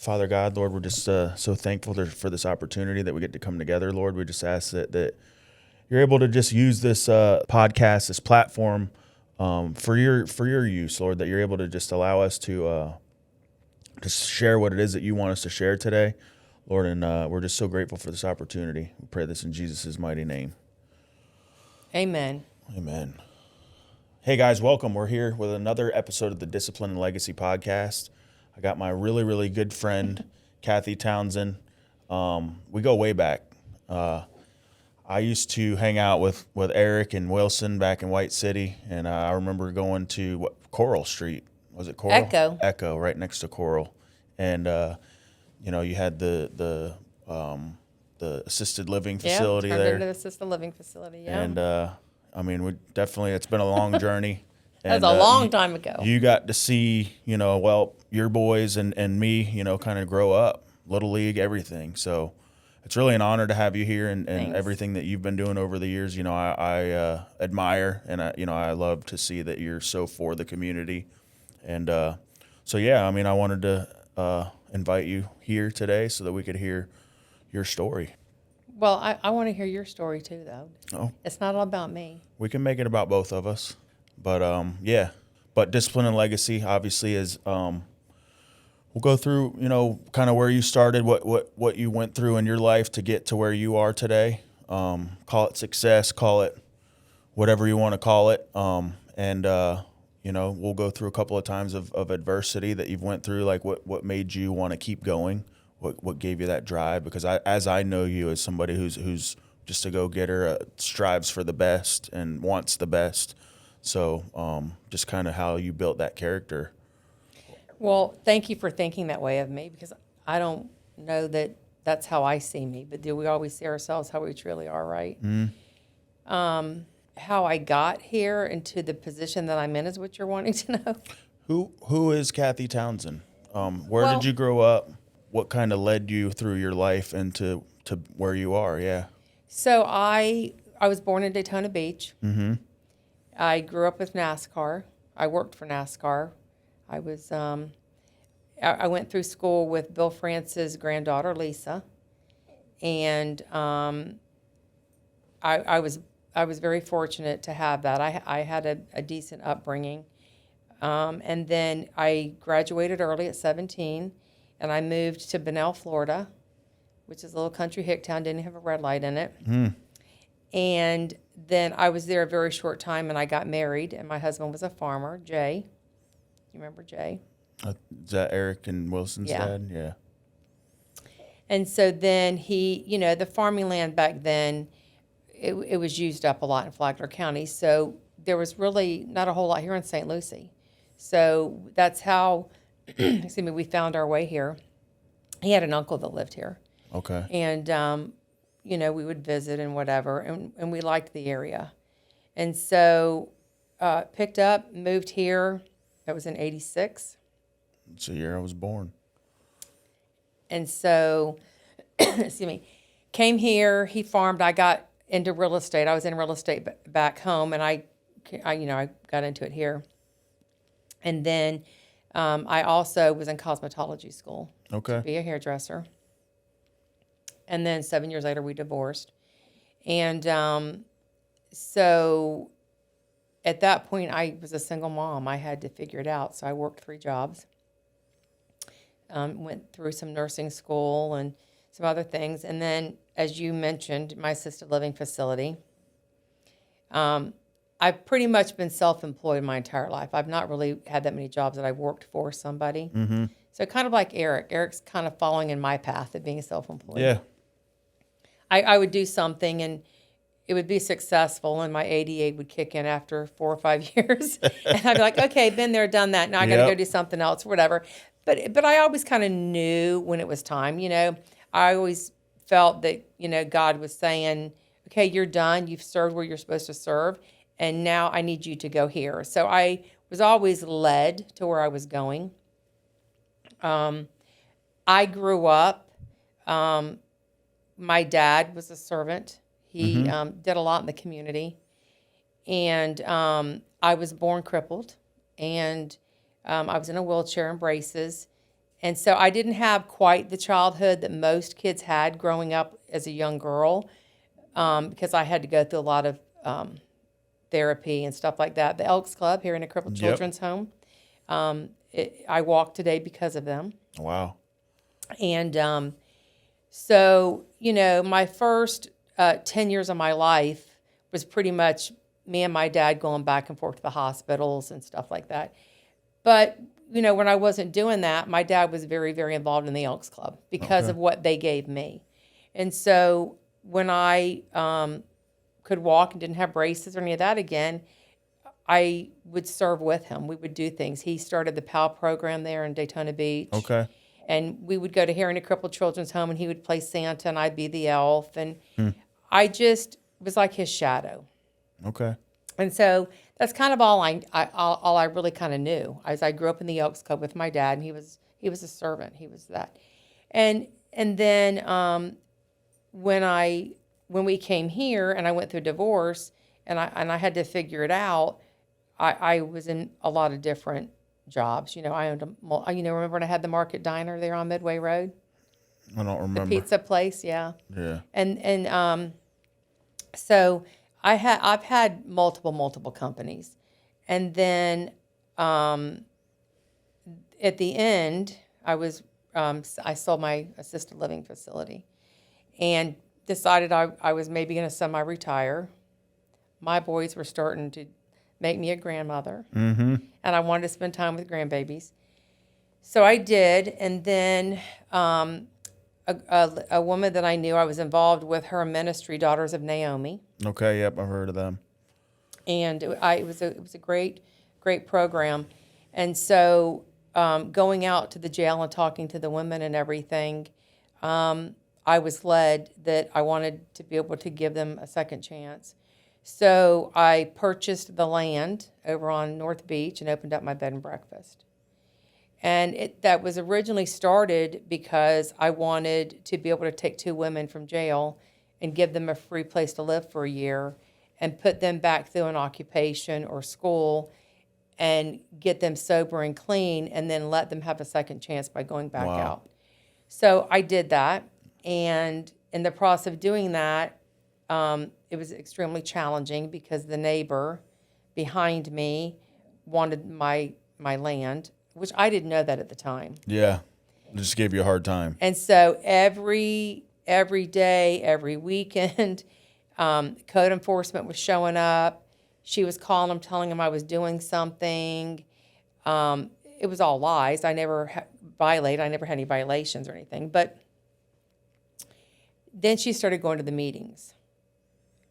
Father God, Lord, we're just so thankful for this opportunity that we get to come together, Lord. We just ask that you're able to just use this podcast, this platform for your use, Lord, that you're able to just allow us to share what it is that you want us to share today, Lord, and we're just so grateful for this opportunity. We pray this in Jesus' mighty name. Amen. Amen. Hey, guys, welcome. We're here with another episode of the Discipline and Legacy podcast. I got my really, really good friend, Cathy Townsend. We go way back. I used to hang out with Eric and Wilson back in White City, and I remember going to Coral Street. Was it Coral? Echo, right next to Coral. And, you had the assisted living facility there. Yeah, turned into the assisted living facility, yeah. And, it's been a long journey. That was a long time ago. You got to see, your boys and me, kind of grow up, Little League, everything. So it's really an honor to have you here and everything that you've been doing over the years. I admire and I love to see that you're so for the community. And I wanted to invite you here today so that we could hear your story. Well, I want to hear your story too, though. Oh. It's not all about me. We can make it about both of us. But, But Discipline and Legacy, obviously, is we'll go through, kind of where you started, what you went through in your life to get to where you are today. Call it success, call it whatever you want to call it. We'll go through a couple of times of adversity that you've went through, like what made you want to keep going, what gave you that drive. Because I know you as somebody who's just a go-getter, strives for the best and wants the best. So just kind of how you built that character. Well, thank you for thinking that way of me, because I don't know that that's how I see me, but do we always see ourselves how we truly are, right? Mm-hmm. How I got here into the position that I'm in is what you're wanting to know. Who is Cathy Townsend? Where did you grow up? What kind of led you through your life into where you are? Yeah. So I was born in Daytona Beach. Mm-hmm. I grew up with NASCAR. I worked for NASCAR. I was I went through school with Bill France's granddaughter Lisa, and I was very fortunate to have that. I had a decent upbringing, and then I graduated early at 17, and I moved to Bunnell, Florida, which is a little country hick town. Didn't have a red light in it. Mm. And then I was there a very short time, and I got married, and my husband was a farmer, Jay. You remember Jay? Is that Eric and Wilson's dad? Yeah. And so then he, the farming land back then, it was used up a lot in Flagler County. So there was really not a whole lot here in St. Lucie. So that's how, we found our way here. He had an uncle that lived here. Okay. And, we would visit and whatever, and we liked the area. And so picked up, moved here. That was in 86. It's the year I was born. And so, came here. He farmed. I got into real estate. I was in real estate back home, and I got into it here. And then I also was in cosmetology school. Okay. To be a hairdresser. And then 7 years later, we divorced. And so at that point, I was a single mom. I had to figure it out. So I worked 3 jobs. Went through some nursing school and some other things. And then, as you mentioned, my assisted living facility. I've pretty much been self-employed my entire life. I've not really had that many jobs that I worked for somebody. Mm-hmm. So kind of like Eric. Eric's kind of following in my path of being self-employed. Yeah. I would do something and it would be successful, and my ADA would kick in after 4 or 5 years. And I'd be like, okay, been there, done that. Now I got to go do something else, whatever. But I always kind of knew when it was time. I always felt that, God was saying, okay, you're done. You've served where you're supposed to serve. And now I need you to go here. So I was always led to where I was going. I grew up, my dad was a servant. He did a lot in the community. And I was born crippled. And I was in a wheelchair and braces. And so I didn't have quite the childhood that most kids had growing up as a young girl, because I had to go through a lot of therapy and stuff like that. The Elks Club here in a crippled children's home, I walk today because of them. Wow. And so, my first 10 years of my life was pretty much me and my dad going back and forth to the hospitals and stuff like that. But, when I wasn't doing that, my dad was very, very involved in the Elks Club because of what they gave me. And so when I could walk and didn't have braces or any of that again, I would serve with him. We would do things. He started the PAL program there in Daytona Beach. Okay. And we would go to Hearing a Crippled Children's Home, and he would play Santa, and I'd be the elf. And I just was like his shadow. Okay. And so that's kind of all I really kind of knew. As I grew up in the Elks Club with my dad, and he was a servant. He was that. And then when we came here and I went through divorce and I had to figure it out, I was in a lot of different jobs. I owned remember when I had the Market Diner there on Midway Road? I don't remember. The pizza place, yeah. Yeah. And so I've had multiple companies. And then at the end, I sold my assisted living facility and decided I was maybe going to semi-retire. My boys were starting to make me a grandmother, and I wanted to spend time with grandbabies. So I did, and then a woman that I knew, I was involved with her ministry, Daughters of Naomi. Okay, yep, I've heard of them. And it was a great program. And so going out to the jail and talking to the women and everything, I was led that I wanted to be able to give them a second chance. So I purchased the land over on North Beach and opened up my bed and breakfast. And that was originally started because I wanted to be able to take 2 women from jail and give them a free place to live for a year and put them back through an occupation or school and get them sober and clean and then let them have a second chance by going back out. So I did that. And in the process of doing that, it was extremely challenging because the neighbor behind me wanted my land, which I didn't know that at the time. Yeah, just gave you a hard time. And so every day, every weekend, code enforcement was showing up. She was calling them, telling them I was doing something. It was all lies. I never had any violations or anything. But then she started going to the meetings.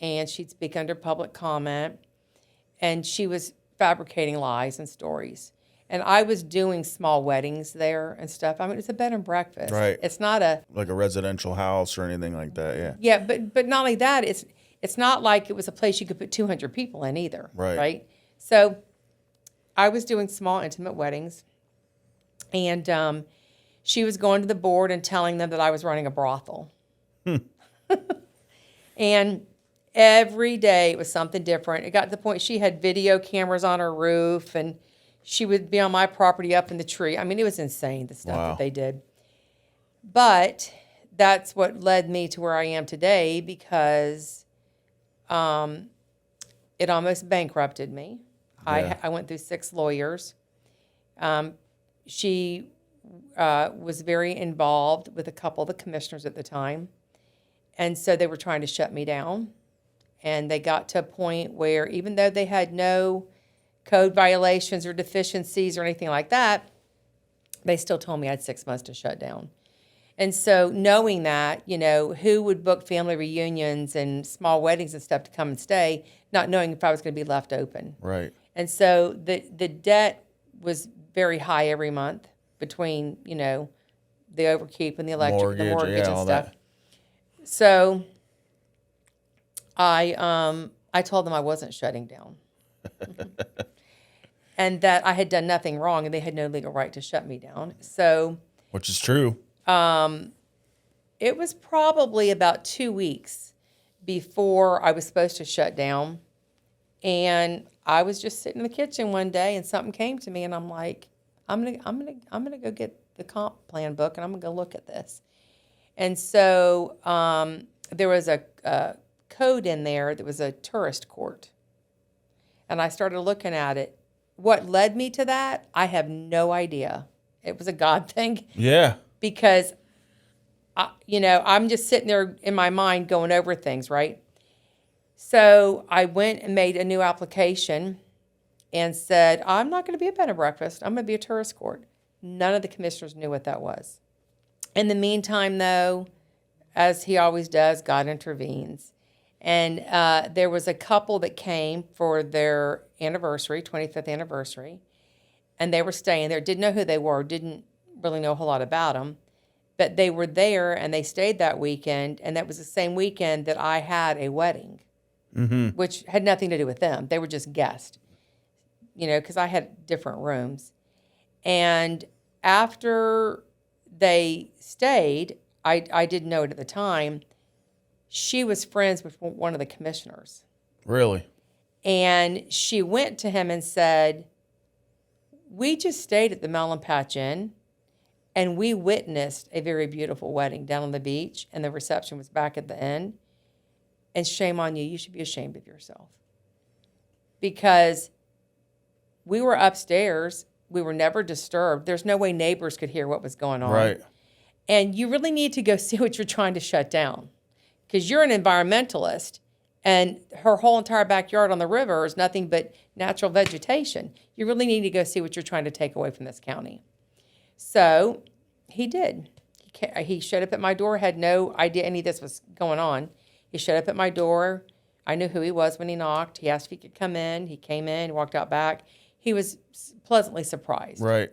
And she'd speak under public comment. And she was fabricating lies and stories. And I was doing small weddings there and stuff. I mean, it's a bed and breakfast. Right. It's not like a residential house or anything like that, yeah. Yeah, but not only that, it's not like it was a place you could put 200 people in either. Right? So I was doing small, intimate weddings. And she was going to the board and telling them that I was running a brothel. And every day it was something different. It got to the point she had video cameras on her roof, and she would be on my property up in the tree. I mean, it was insane, the stuff that they did. But that's what led me to where I am today because it almost bankrupted me. Yeah. I went through 6 lawyers. She was very involved with a couple of the commissioners at the time. And so they were trying to shut me down. And they got to a point where even though they had no code violations or deficiencies or anything like that, they still told me I had 6 months to shut down. And so knowing that, who would book family reunions and small weddings and stuff to come and stay, not knowing if I was going to be left open. Right. And so the debt was very high every month between, the overkeep and the electric, the mortgage and stuff. That. So I told them I wasn't shutting down. And that I had done nothing wrong and they had no legal right to shut me down. So, which is true. It was probably about 2 weeks before I was supposed to shut down. And I was just sitting in the kitchen one day and something came to me and I'm like, I'm gonna go get the comp plan book and I'm going to go look at this. And so there was a code in there that was a tourist court. And I started looking at it. What led me to that, I have no idea. It was a God thing. Yeah. Because, I'm just sitting there in my mind going over things, right? So I went and made a new application and said, I'm not going to be a bed and breakfast. I'm going to be a tourist court. None of the commissioners knew what that was. In the meantime, though, as he always does, God intervenes. And there was a couple that came for their anniversary, 25th anniversary, and they were staying there. Didn't know who they were, didn't really know a whole lot about them. But they were there, and they stayed that weekend, and that was the same weekend that I had a wedding, which had nothing to do with them. They were just guests, because I had different rooms. And after they stayed, I didn't know it at the time, she was friends with one of the commissioners. Really? And she went to him and said, we just stayed at the Melon Patch Inn, and we witnessed a very beautiful wedding down on the beach, and the reception was back at the inn. And shame on you. You should be ashamed of yourself. Because we were upstairs. We were never disturbed. There's no way neighbors could hear what was going on. Right. And you really need to go see what you're trying to shut down. Because you're an environmentalist, and her whole entire backyard on the river is nothing but natural vegetation. You really need to go see what you're trying to take away from this county. So he did. He showed up at my door, had no idea any of this was going on. He showed up at my door. I knew who he was when he knocked. He asked if he could come in. He came in, walked out back. He was pleasantly surprised. Right.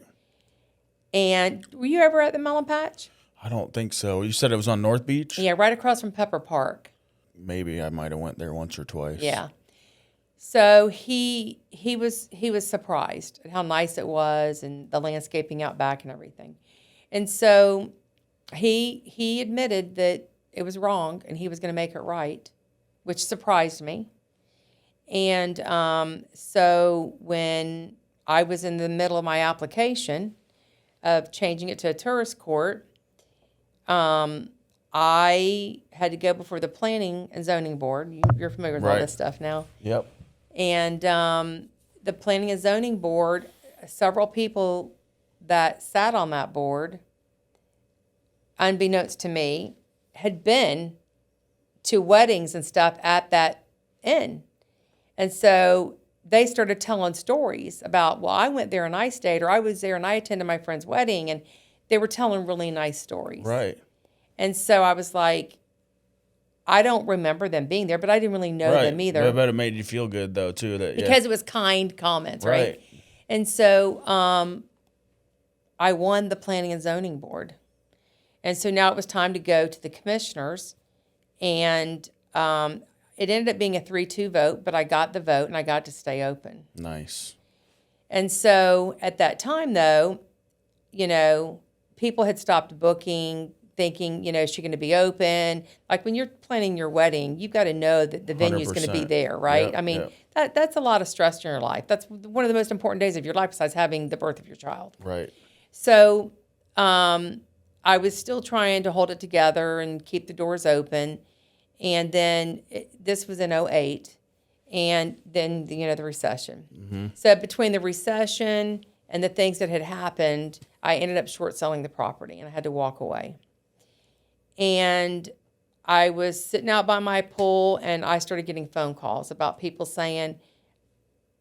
And were you ever at the Melon Patch? I don't think so. You said it was on North Beach? Yeah, right across from Pepper Park. Maybe I might have went there once or twice. Yeah. So he was surprised at how nice it was and the landscaping out back and everything. And so he admitted that it was wrong and he was going to make it right, which surprised me. And so when I was in the middle of my application of changing it to a tourist court, I had to go before the Planning and Zoning Board. You're familiar with all this stuff now. Yep. And the Planning and Zoning Board, several people that sat on that board, unbeknownst to me, had been to weddings and stuff at that inn. And so they started telling stories about, well, I went there and I stayed, or I was there and I attended my friend's wedding, and they were telling really nice stories. Right. And so I was like, I don't remember them being there, but I didn't really know them either. I bet it made you feel good, though, too. Because it was kind comments, right? And so I won the Planning and Zoning Board. And so now it was time to go to the commissioners. And it ended up being a 3-2 vote, but I got the vote and I got to stay open. Nice. And so at that time, though, people had stopped booking, thinking, is she going to be open? Like when you're planning your wedding, you've got to know that the venue is going to be there, right? Yep, I mean, yep. that's a lot of stress in your life. That's one of the most important days of your life besides having the birth of your child. Right. So I was still trying to hold it together and keep the doors open. And then this was in 2008, and then the recession. Mm-hmm. So between the recession and the things that had happened, I ended up short selling the property, and I had to walk away. And I was sitting out by my pool, and I started getting phone calls about people saying,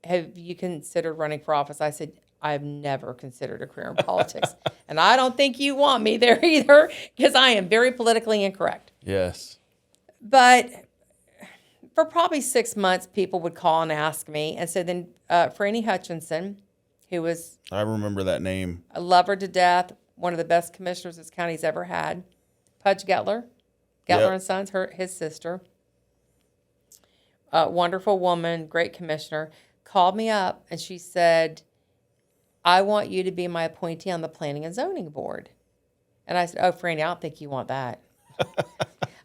have you considered running for office? I said, I've never considered a career in politics. And I don't think you want me there either, because I am very politically incorrect. Yes. But for probably 6 months, people would call and ask me. And so then Franny Hutchinson, who was... I remember that name. I love her to death. One of the best commissioners this county's ever had. Pudge Gettler and Sons, his sister. Wonderful woman, great commissioner. Called me up and she said, I want you to be my appointee on the Planning and Zoning Board. And I said, oh, Franny, I don't think you want that.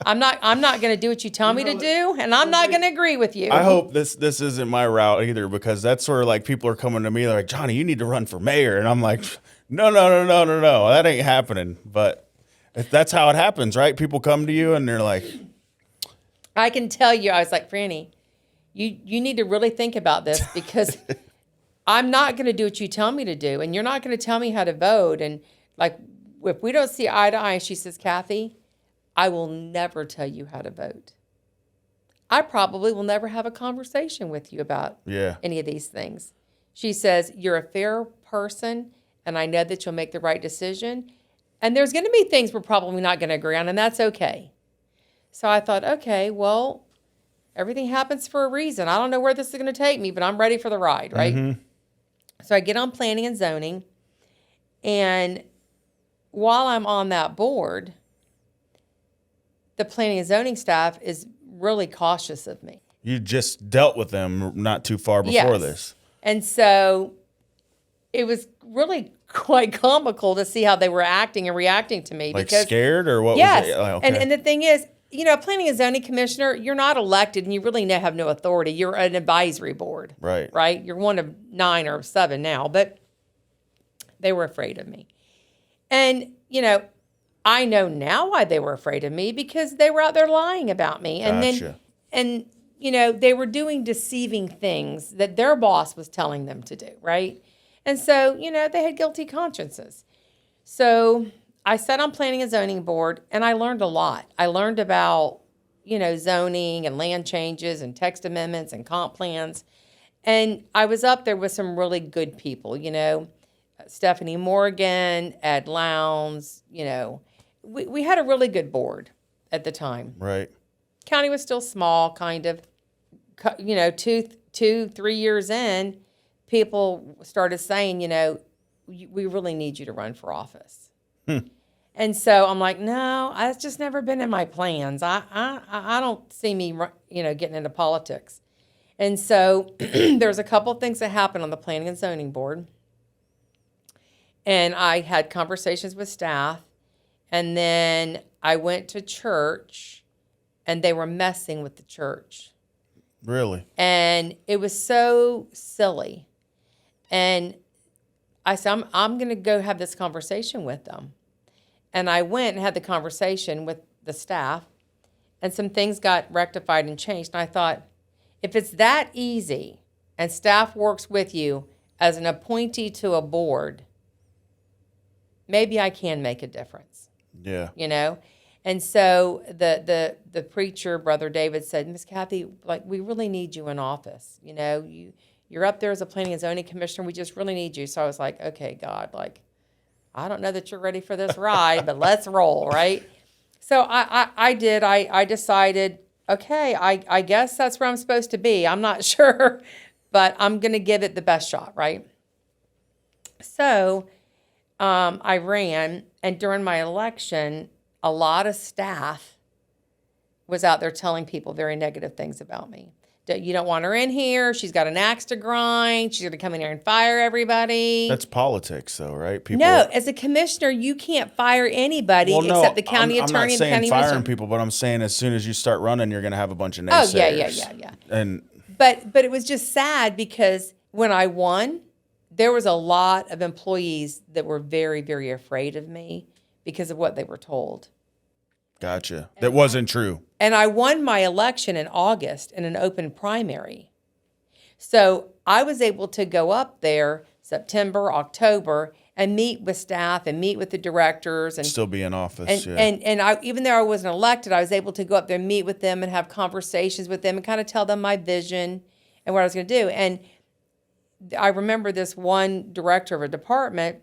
I'm not going to do what you tell me to do, and I'm not going to agree with you. I hope this isn't my route either, because that's where like people are coming to me, they're like, Jonnie, you need to run for mayor. And I'm like, No. That ain't happening. But that's how it happens, right? People come to you and they're like, I can tell you, I was like, Franny, you need to really think about this because I'm not going to do what you tell me to do, and you're not going to tell me how to vote. And like, if we don't see eye to eye, she says, Kathy, I will never tell you how to vote. I probably will never have a conversation with you about any of these things. She says, you're a fair person, and I know that you'll make the right decision. And there's going to be things we're probably not going to agree on, and that's okay. So I thought, okay, well, everything happens for a reason. I don't know where this is going to take me, but I'm ready for the ride, right? Mm-hmm. So I get on planning and zoning, and while I'm on that board, the planning and zoning staff is really cautious of me. You just dealt with them not too far before this. And so it was really quite comical to see how they were acting and reacting to me. Like because, scared or what yes. was it? Okay. And the thing is, you know, planning and zoning commissioner, you're not elected and you really have no authority. You're an advisory board. Right. Right? You're one of 9 or 7 now, but they were afraid of me. And, you know, I know now why they were afraid of me because they were out there lying about me. And Gotcha. then, you know, they were doing deceiving things that their boss was telling them to do, right? And so, you know, they had guilty consciences. So I sat on planning and zoning board and I learned a lot. I learned about, you know, zoning and land changes and text amendments and comp plans. And I was up there with some really good people, you know, Stephanie Morgan, Ed Lowndes, you know. We had a really good board at the time. Right. County was still small, kind of. You know, 3 years in, people started saying, you know, we really need you to run for office. And so I'm like, no, that's just never been in my plans. I don't see me, you know, getting into politics. And so there's a couple of things that happened on the planning and zoning board. And I had conversations with staff. And then I went to church, and they were messing with the church. Really? And it was so silly. And I said, I'm going to go have this conversation with them. And I went and had the conversation with the staff, and some things got rectified and changed. And I thought, if it's that easy and staff works with you as an appointee to a board, maybe I can make a difference. Yeah. You know? And so the preacher, Brother David, said, Miss Kathy, like, we really need you in office. You know, you're up there as a planning and zoning commissioner. We just really need you. So I was like, okay, God, like, I don't know that you're ready for this ride, but let's roll, right? So I did. I decided, okay, I guess that's where I'm supposed to be. I'm not sure, but I'm going to give it the best shot, right? So I ran, and during my election, a lot of staff was out there telling people very negative things about me. You don't want her in here. She's got an axe to grind. She's going to come in here and fire everybody. That's politics, though, right? People. No, as a commissioner, you can't fire anybody except the county attorney and the county I'm not saying firing commissioner. people, but I'm saying as soon as you start running, you're going to have a bunch of naysayers. Oh, yeah. And But it was just sad because when I won, there was a lot of employees that were very, very afraid of me because of what they were told. Gotcha. That wasn't true. And I won my election in August in an open primary. So I was able to go up there September, October, and meet with staff and meet with the directors. And still be in office, and I, even though I wasn't elected, I was able to go up there and meet with them and have conversations with them and kind of tell them my vision and what I was going to do. And I remember this one director of a department,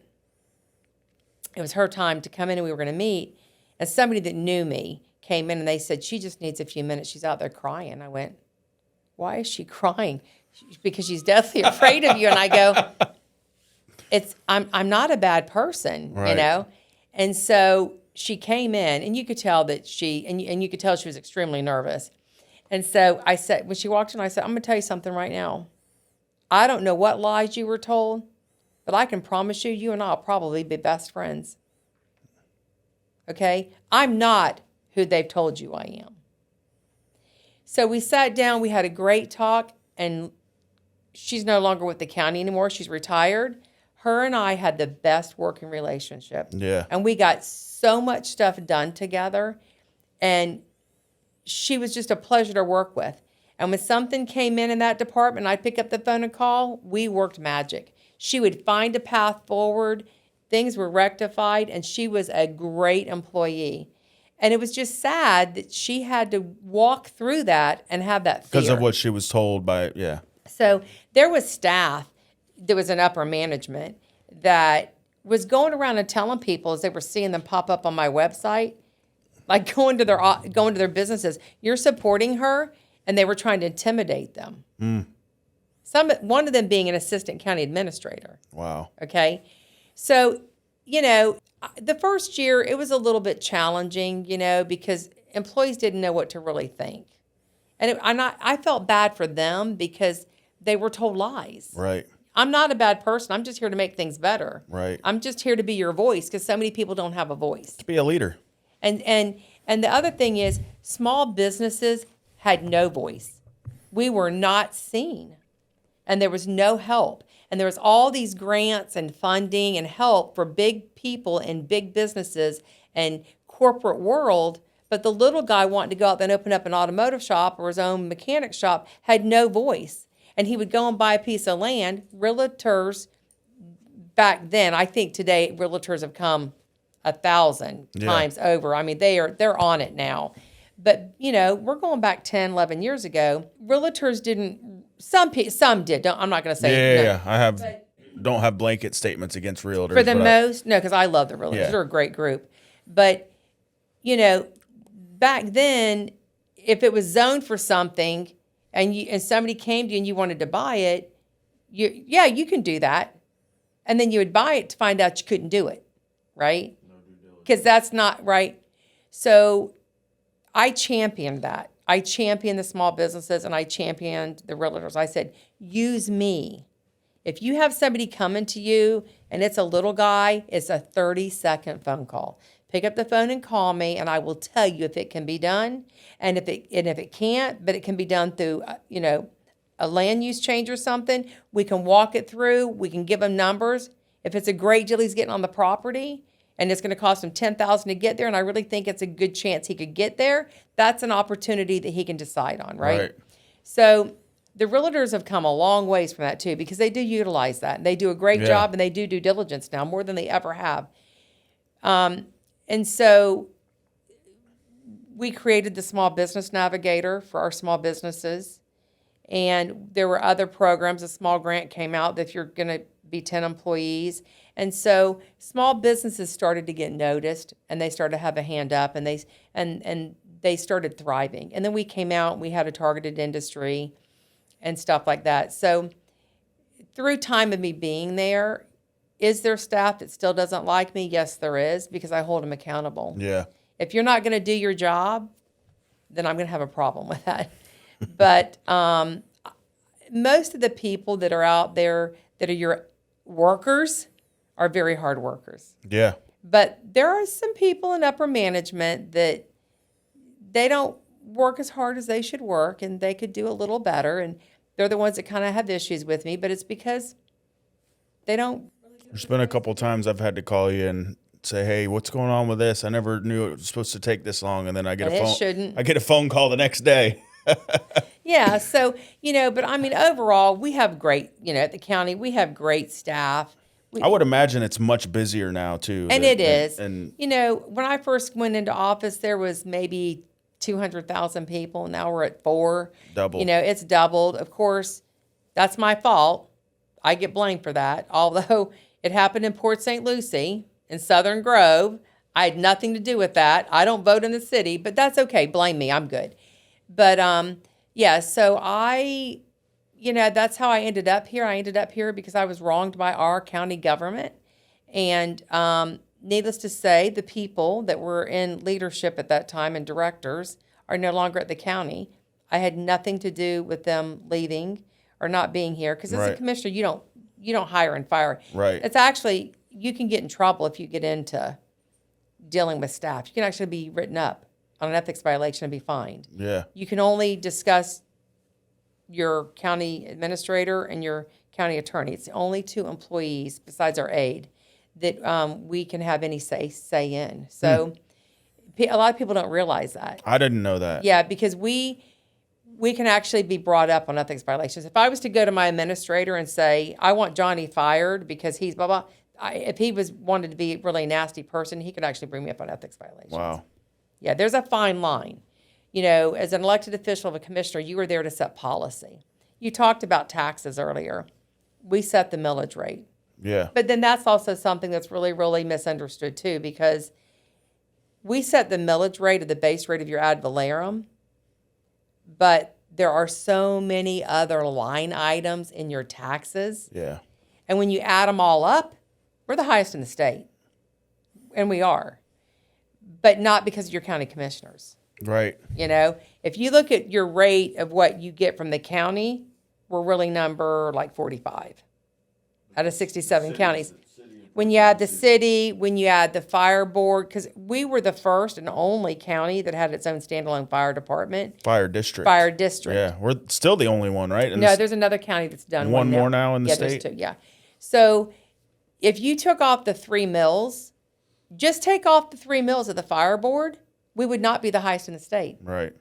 it was her time to come in and we were going to meet. And somebody that knew me came in and they said, she just needs a few minutes. She's out there crying. I went, why is she crying? Because she's deathly afraid of you. And I go, I'm not a bad person, right. You know? And so she came in and you could tell that and you could tell she was extremely nervous. And so I said, when she walked in, I said, I'm going to tell you something right now. I don't know what lies you were told, but I can promise you, you and I'll probably be best friends. Okay? I'm not who they've told you I am. So we sat down, we had a great talk, and she's no longer with the county anymore. She's retired. Her and I had the best working relationship. Yeah. And we got so much stuff done together. And she was just a pleasure to work with. And when something came in that department, I'd pick up the phone and call, we worked magic. She would find a path forward. Things were rectified, and she was a great employee. And it was just sad that she had to walk through that and have that fear. Because of what she was told by, yeah. So there was staff, there was an upper management that was going around and telling people as they were seeing them pop up on my website, like going to their businesses, you're supporting her, and they were trying to intimidate them. One of them being an assistant county administrator. Wow. Okay. So, the first year it was a little bit challenging, because employees didn't know what to really think. And I felt bad for them because they were told lies. Right. I'm not a bad person. I'm just here to make things better. Right. I'm just here to be your voice because so many people don't have a voice. To be a leader. And the other thing is small businesses had no voice. We were not seen. And there was no help. And there was all these grants and funding and help for big people and big businesses and corporate world. But the little guy wanting to go out and open up an automotive shop or his own mechanic shop had no voice. And he would go and buy a piece of land. Realtors back then, I think today realtors have come 1,000 times over. I mean, they're on it now. But, we're going back 10, 11 years ago. Realtors didn't, some did. I'm not going to say. Yeah. I don't have blanket statements against realtors. For the most, no, because I love the realtors. Yeah. They're a great group. But, back then, if it was zoned for something and somebody came to you and you wanted to buy it, you can do that. And then you would buy it to find out you couldn't do it, right? Because that's not right. So I championed that. I championed the small businesses and I championed the realtors. I said, use me. If you have somebody coming to you and it's a little guy, it's a 30-second phone call. Pick up the phone and call me, and I will tell you if it can be done. And if it can't, but it can be done through, a land use change or something, we can walk it through. We can give him numbers. If it's a great deal he's getting on the property, and it's going to cost him $10,000 to get there, and I really think it's a good chance he could get there, that's an opportunity that he can decide on, right? So the realtors have come a long ways from that too, because they do utilize that. And they do a great job, and they do due diligence now, more than they ever have. And so we created the Small Business Navigator for our small businesses. And there were other programs. A small grant came out that if you're going to be 10 employees. And so small businesses started to get noticed, and they started to have a hand up, and they started thriving. And then we came out and we had a targeted industry and stuff like that. So through time of me being there, is there staff that still doesn't like me? Yes, there is, because I hold them accountable. Yeah. If you're not going to do your job, then I'm going to have a problem with that. But most of the people that are out there that are your workers are very hard workers. Yeah. But there are some people in upper management that they don't work as hard as they should work, and they could do a little better. And they're the ones that kind of have issues with me, but it's because they don't. There's been a couple times I've had to call you and say, "Hey, what's going on with this? I never knew it was supposed to take this long." And then I get I get a phone call the next day. Yeah. So, but I mean, overall, we have great, at the county, we have great staff. I would imagine it's much busier now too. And it is. And when I first went into office, there was maybe 200,000 people. Now we're at 4. Double. It's doubled. Of course, that's my fault. I get blamed for that. Although it happened in Port St. Lucie in Southern Grove. I had nothing to do with that. I don't vote in the city, but that's okay. Blame me. I'm good. But, so that's how I ended up here. I ended up here because I was wronged by our county government. And needless to say, the people that were in leadership at that time and directors are no longer at the county. I had nothing to do with them leaving or not being here. Because as a commissioner, you don't hire and fire. Right. It's actually, you can get in trouble if you get into dealing with staff. You can actually be written up on an ethics violation and be fined. Yeah. You can only discuss your county administrator and your county attorney. It's the only two employees besides our aide that we can have any say in. So a lot of people don't realize that. I didn't know that. Yeah, because we can actually be brought up on ethics violations. If I was to go to my administrator and say, I want Jonnie fired because he's blah, blah, if he wanted to be a really nasty person, he could actually bring me up on ethics violations. Wow. Yeah, there's a fine line. You know, as an elected official of a commissioner, you were there to set policy. You talked about taxes earlier. We set the millage rate. Yeah. But then that's also something that's really, really misunderstood too, because we set the millage rate of the base rate of your ad valorem, but there are so many other line items in your taxes. Yeah. And when you add them all up, we're the highest in the state. And we are. But not because of your county commissioners. Right. You know, if you look at your rate of what you get from the county, we're really number like 45 out of 67 counties. When you add the city, when you add the fire board, because we were the first and only county that had its own standalone fire department. Fire district. Fire district. Yeah. We're still the only one, right? No, there's another county that's done one more now in the state? There's two, yeah. So if you took off the 3 mills, just take off the 3 mills of the fire board, we would not be the highest in the state. Right.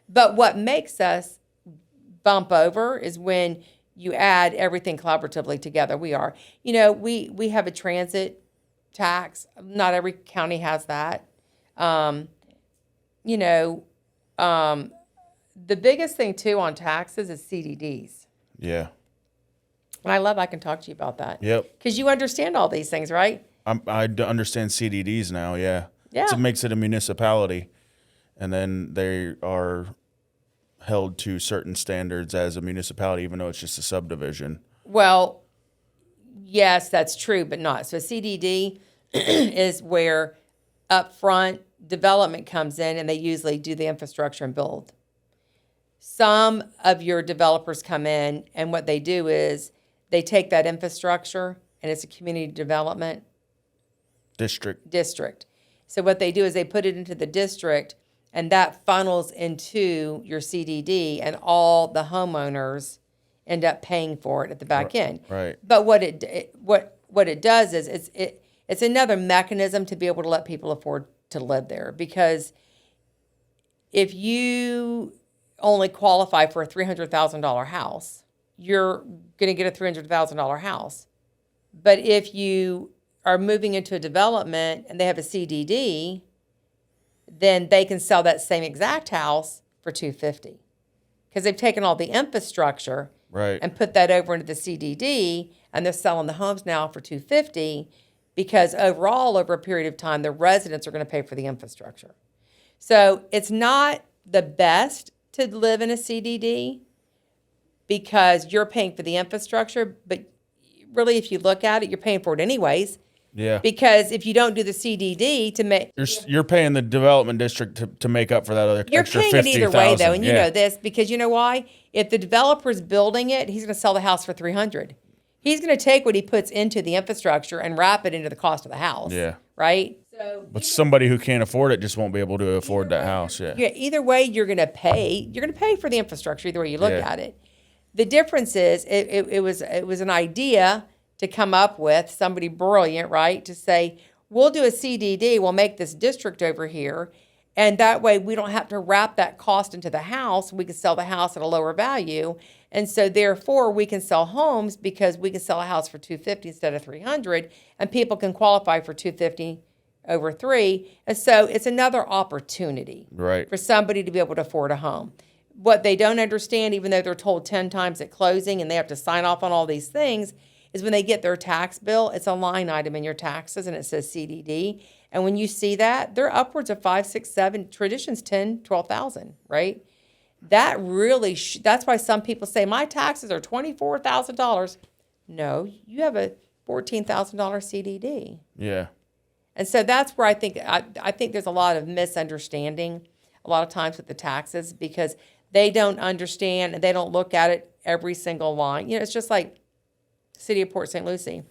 But what makes us bump over is when you add everything collaboratively together. We are. You know, we have a transit tax. Not every county has that. You know, the biggest thing, too, on taxes is CDDs. Yeah. And I can talk to you about that. Yep. Because you understand all these things, right? I understand CDDs now, yeah. Yeah. So it makes it a municipality, and then they are held to certain standards as a municipality, even though it's just a subdivision. Well, yes, that's true, but not. So CDD is where upfront development comes in, and they usually do the infrastructure and build. Some of your developers come in, and what they do is they take that infrastructure, and it's a community development district. So what they do is they put it into the district, and that funnels into your CDD, and all the homeowners end up paying for it at the back end. Right. But what it does is it's another mechanism to be able to let people afford to live there, because if you only qualify for a $300,000 house, you're going to get a $300,000 house. But if you are moving into a development and they have a CDD, then they can sell that same exact house for $250, because they've taken all the infrastructure and put that over into the CDD, and they're selling the homes now for $250, because overall, over a period of time, the residents are going to pay for the infrastructure. So it's not the best to live in a CDD because you're paying for the infrastructure, but really, if you look at it, you're paying for it anyways. Yeah. Because if you don't do the CDD to make... You're paying the development district to make up for that other extra $50,000. You're paying it either way, though, and you know this, because you know why? If the developer's building it, he's going to sell the house for $300,000. He's going to take what he puts into the infrastructure and wrap it into the cost of the house. Yeah. Right? But somebody who can't afford it just won't be able to afford that house. Yeah. Either way, you're going to pay. You're going to pay for the infrastructure either way you look at it. The difference is it was an idea to come up with, somebody brilliant, right, to say, we'll do a CDD, we'll make this district over here, and that way we don't have to wrap that cost into the house. We can sell the house at a lower value, and so therefore we can sell homes because we can sell a house for $250,000 instead of $300,000, and people can qualify for $250,000 over $300,000, and so it's another opportunity for somebody to be able to afford a home. What they don't understand, even though they're told 10 times at closing and they have to sign off on all these things, is when they get their tax bill, it's a line item in your taxes and it says CDD. And when you see that, they're upwards of 5, 6, 7, traditions 10, 12,000, right? That really, that's why some people say, my taxes are $24,000. No, you have a $14,000 CDD. Yeah. And so that's where I think there's a lot of misunderstanding a lot of times with the taxes, because they don't understand and they don't look at it every single line. You know, it's just like City of Port St. Lucie.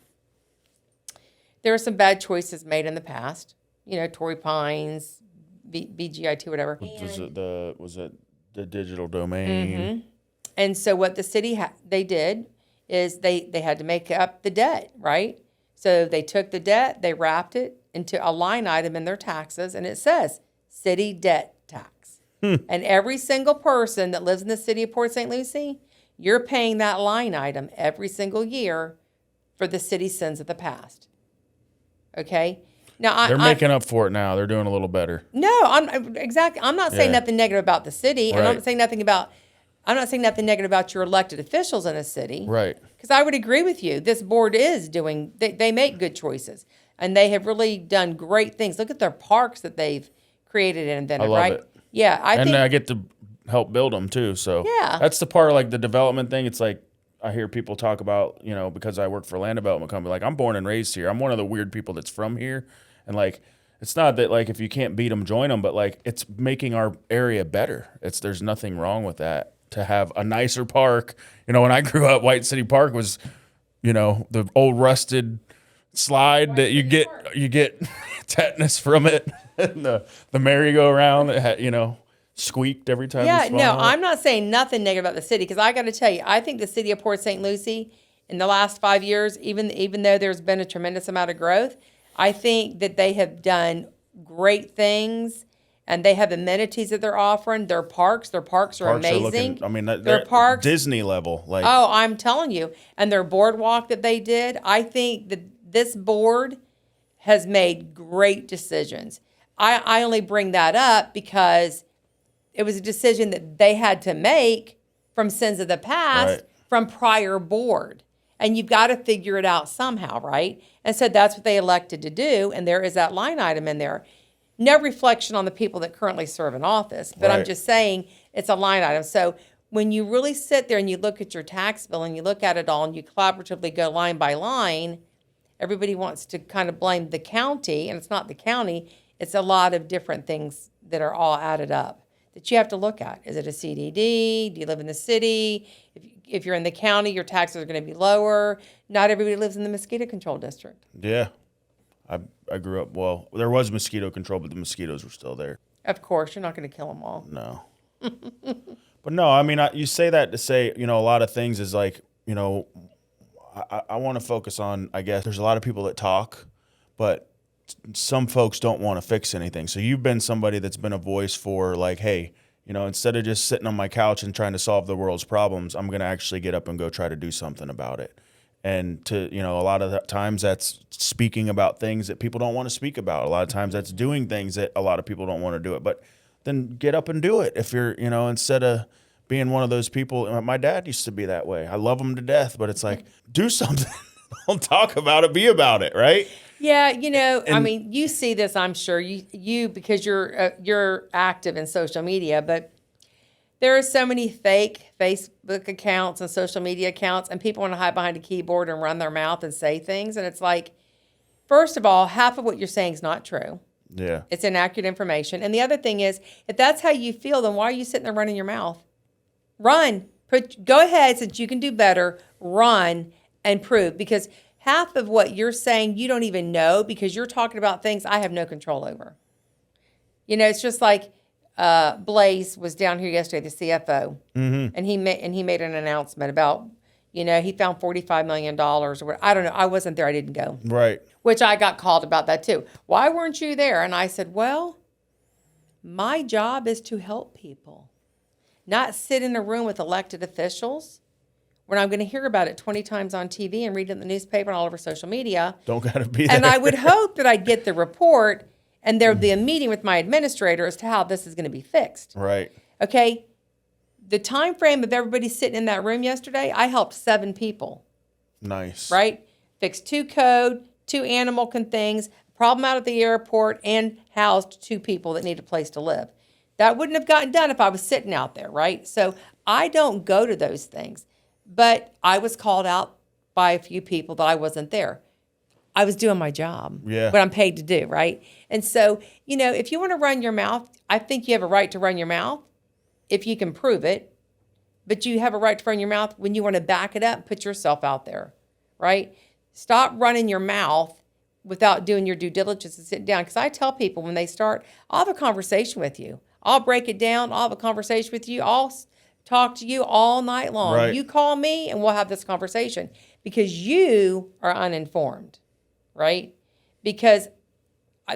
There were some bad choices made in the past. You know, Torrey Pines, BGIT, whatever. Was it the digital domain? And so what the city they did is they had to make up the debt, right? So they took the debt, they wrapped it into a line item in their taxes, and it says city debt tax. And every single person that lives in the city of Port St. Lucie, you're paying that line item every single year for the city sins of the past. Okay? Now They're making up for it now. They're doing a little better. No, I'm not saying nothing negative about the city, and I'm Right. not saying nothing negative about your elected officials in a city. Right. Because I would agree with you. This board is they make good choices, and they have really done great things. Look at their parks that they've created and invented, I love right? it. Yeah, I think I get to help build them too. So Yeah. that's the part of like the development thing. It's like I hear people talk about, because I work for a land development company, like I'm born and raised here. I'm one of the weird people that's from here. And like, it's not that like if you can't beat them, join them, but like it's making our area better. There's nothing wrong with that. To have a nicer park. When I grew up, White City Park was, the old rusted slide that you get tetanus from it. And the merry-go-round that had, squeaked every time. Yeah, you swung no, on it. I'm not saying nothing negative about the city, because I got to tell you, I think the city of Port St. Lucie in the last 5 years, even though there's been a tremendous amount of growth, I think that they have done great things, and they have amenities that they're offering. Their parks are amazing. They're parks, Disney level. Like, oh, I'm telling you, and their boardwalk that they did, I think that this board has made great decisions. I only bring that up because it was a decision that they had to make from sins of the past, Right. from prior board. And you've got to figure it out somehow, right? And so that's what they elected to do. And there is that line item in there. No reflection on the people that currently serve in office, but I'm Right. just saying it's a line item. So when you really sit there and you look at your tax bill and you look at it all and you collaboratively go line by line, everybody wants to kind of blame the county, and it's not the county. It's a lot of different things that are all added up that you have to look at. Is it a CDD? Do you live in the city? If you're in the county, your taxes are going to be lower. Not everybody lives in the mosquito control district. yeah. I grew up, well, there was mosquito control, but the mosquitoes were still there. Of course, you're not going to kill them all. No. But no, you say that to say, a lot of things is like, I want to focus on, I guess, there's a lot of people that talk, but some folks don't want to fix anything. So you've been somebody that's been a voice for like, hey, instead of just sitting on my couch and trying to solve the world's problems, I'm going to actually get up and go try to do something about it. And a lot of the times that's speaking about things that people don't want to speak about. A lot of times that's doing things that a lot of people don't want to do it. But then get up and do it. If you're, instead of being one of those people, my dad used to be that way. I love him to death, but it's like, do something. Don't talk about it, be about it, right? Yeah, you see this, I'm sure, you because you're active in social media, but there are so many fake Facebook accounts and social media accounts, and people want to hide behind a keyboard and run their mouth and say things. And it's like, first of all, half of what you're saying is not true. Yeah. It's inaccurate information. And the other thing is, if that's how you feel, then why are you sitting there running your mouth? Run. Go ahead, since you can do better, run and prove. Because half of what you're saying, you don't even know, because you're talking about things I have no control over. It's just like, Blaze was down here yesterday, the CFO, and he made an announcement about, he found $45 million or what. I don't know. I wasn't there. I didn't go. Right. Which I got called about that too. Why weren't you there? And I said, well, my job is to help people, not sit in a room with elected officials when I'm going to hear about it 20 times on TV and read it in the newspaper and all over social media. Don't got to be there. And I would hope that I'd get the report and there would be a meeting with my administrator as to how this is going to be fixed. Right. Okay. The time frame of everybody sitting in that room yesterday, I helped 7 people. Nice. Right? Fixed 2 code, 2 animal things, problem out at the airport, and housed 2 people that need a place to live. That wouldn't have gotten done if I was sitting out there, right? So I don't go to those things. But I was called out by a few people that I wasn't there. I was doing my job, what I'm paid to do, right? And so, if you want to run your mouth, I think you have a right to run your mouth if you can prove it. But you have a right to run your mouth when you want to back it up, put yourself out there, right? Stop running your mouth without doing your due diligence and sit down. Because I tell people when they start, I'll have a conversation with you. I'll break it down. I'll have a conversation with you. I'll talk to you all night long. Right. You call me and we'll have this conversation because you are uninformed, right? Because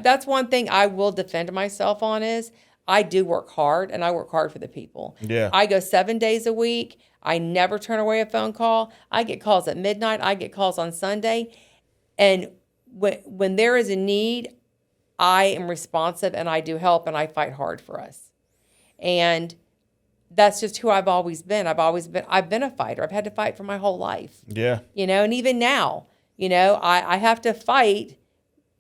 that's one thing I will defend myself on is I do work hard and I work hard for the people. Yeah. I go 7 days a week. I never turn away a phone call. I get calls at midnight. I get calls on Sunday. And when there is a need, I am responsive and I do help and I fight hard for us. And that's just who I've always been. I've been a fighter. I've had to fight for my whole life. Yeah. And even now, I have to fight,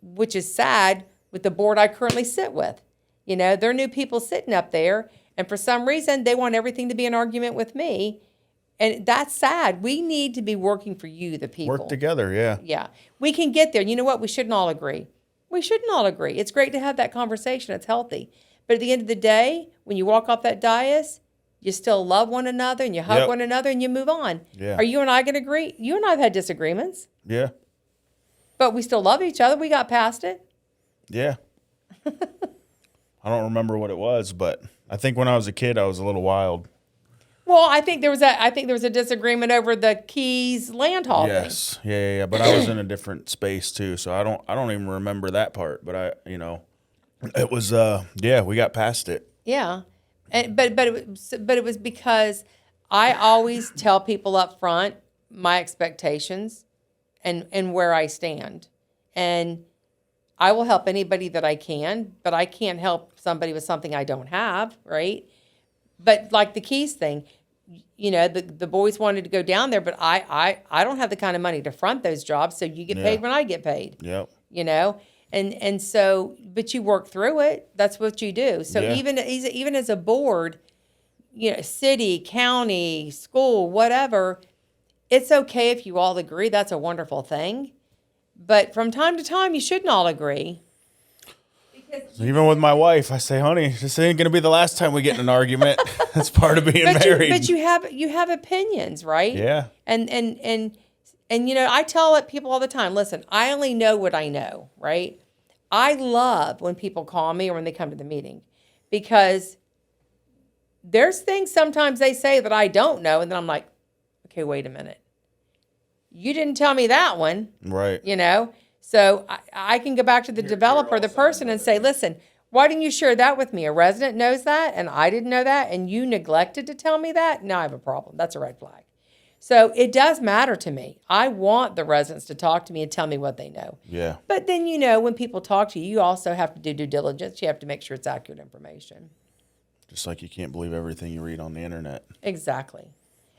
which is sad, with the board I currently sit with. There are new people sitting up there, and for some reason, they want everything to be an argument with me. And that's sad. We need to be working for you, the people. Work together, yeah. Yeah. We can get there. You know what? We shouldn't all agree. We shouldn't all agree. It's great to have that conversation. It's healthy. But at the end of the day, when you walk off that dais, you still love one another and you hug one another and you move on. Yeah. Are you and I going to agree? You and I have had disagreements. Yeah. But we still love each other. We got past it. Yeah. I don't remember what it was, but I think when I was a kid, I was a little wild. Well, I think there was a disagreement over the Keys land haul thing. Yes. Yeah. But I was in a different space too, so I don't even remember that part. But it was we got past it. Yeah. But it was because I always tell people up front my expectations and where I stand. And I will help anybody that I can, but I can't help somebody with something I don't have, right? But like the Keys thing, the boys wanted to go down there, but I don't have the kind of money to front those jobs, so you get paid when I get paid. Yep. And so, but you work through it. That's what you do. So even as a board, city, county, school, whatever, it's okay if you all agree. That's a wonderful thing. But from time to time, you shouldn't all agree. Even with my wife, I say, honey, this ain't going to be the last time we get in an argument. That's part of being married. But you have opinions, right? Yeah. And I tell people all the time, listen, I only know what I know, right? I love when people call me or when they come to the meeting because there's things sometimes they say that I don't know. And then I'm like, okay, wait a minute. You didn't tell me that one. Right. So I can go back to the developer, the person, and say, listen, why didn't you share that with me? A resident knows that, and I didn't know that, and you neglected to tell me that? Now I have a problem. That's a red flag. So it does matter to me. I want the residents to talk to me and tell me what they know. Yeah. But then, when people talk to you, you also have to do due diligence. You have to make sure it's accurate information. Just like you can't believe everything you read on the internet. Exactly.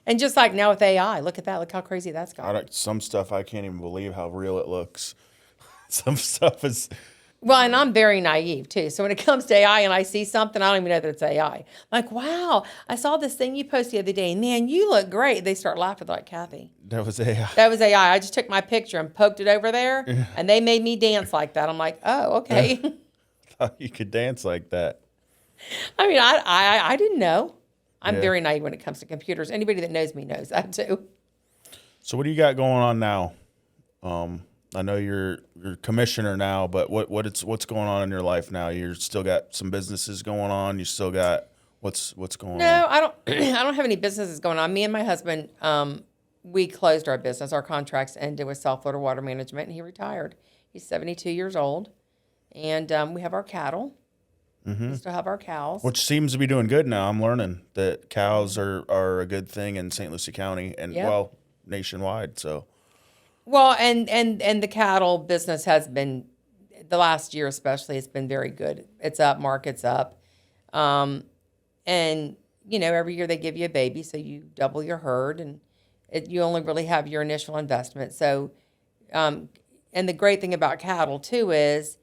And just like now with AI, look at that. Look how crazy that's got. Some stuff I can't even believe how real it looks. Some stuff is... Well, and I'm very naive, too. So when it comes to AI and I see something, I don't even know that it's AI. Like, wow, I saw this thing you posted the other day. And, man, you look great. They start laughing. They're like, Kathy. That was AI. That was AI. I just took my picture and poked it over there, and they made me dance like that. I'm like, oh, okay. Thought you could dance like that. I mean, I didn't know. I'm very naive when it comes to computers. Anybody that knows me knows that, too. So what do you got going on now? I know you're commissioner now, but what's going on in your life now? You still got some businesses going on. You still got what's going on? No, I don't. I don't have any businesses going on. Me and my husband, we closed our business. Our contracts ended with South Florida Water Management, and he retired. He's 72 years old, and we have our cattle. Mm-hmm. We still have our cows, which seems to be doing good now. I'm learning that cows are a good thing in St. Lucie County and nationwide. So. Well, and the cattle business has been, the last year especially, it's been very good. It's up, market's up. And, every year they give you a baby, so you double your herd, and you only really have your initial investment. So, and the great thing about cattle, too, is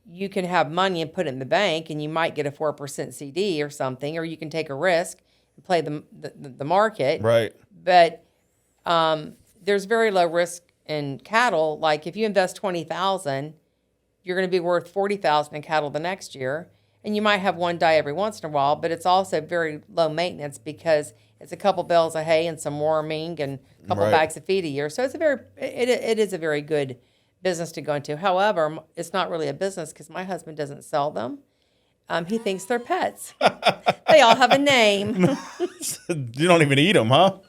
you can have money and put it in the bank, and you might get a 4% CD or something, or you can take a risk and play the market. Right. But there's very low risk in cattle. Like if you invest $20,000, you're going to be worth $40,000 in cattle the next year, and you might have one die every once in a while. But it's also very low maintenance because it's a couple bales of hay and some warming and a couple bags of feed a year. So it is a very good business to go into. However, it's not really a business because my husband doesn't sell them. He thinks they're pets. They all have a name. You don't even eat them, huh?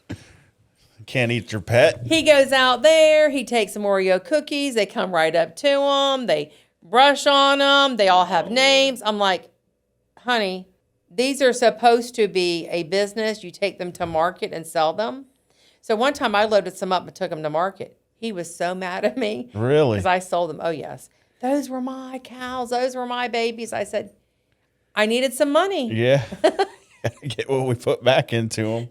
Can't eat your pet. He goes out there. He takes some Oreo cookies. They come right up to him. They brush on them. They all have names. I'm like, honey, these are supposed to be a business. You take them to market and sell them. So one time I loaded some up and took them to market. He was so mad at me. Really? Because I sold them. Oh, yes. Those were my cows. Those were my babies. I said, I needed some money. Yeah. Get what we put back into them.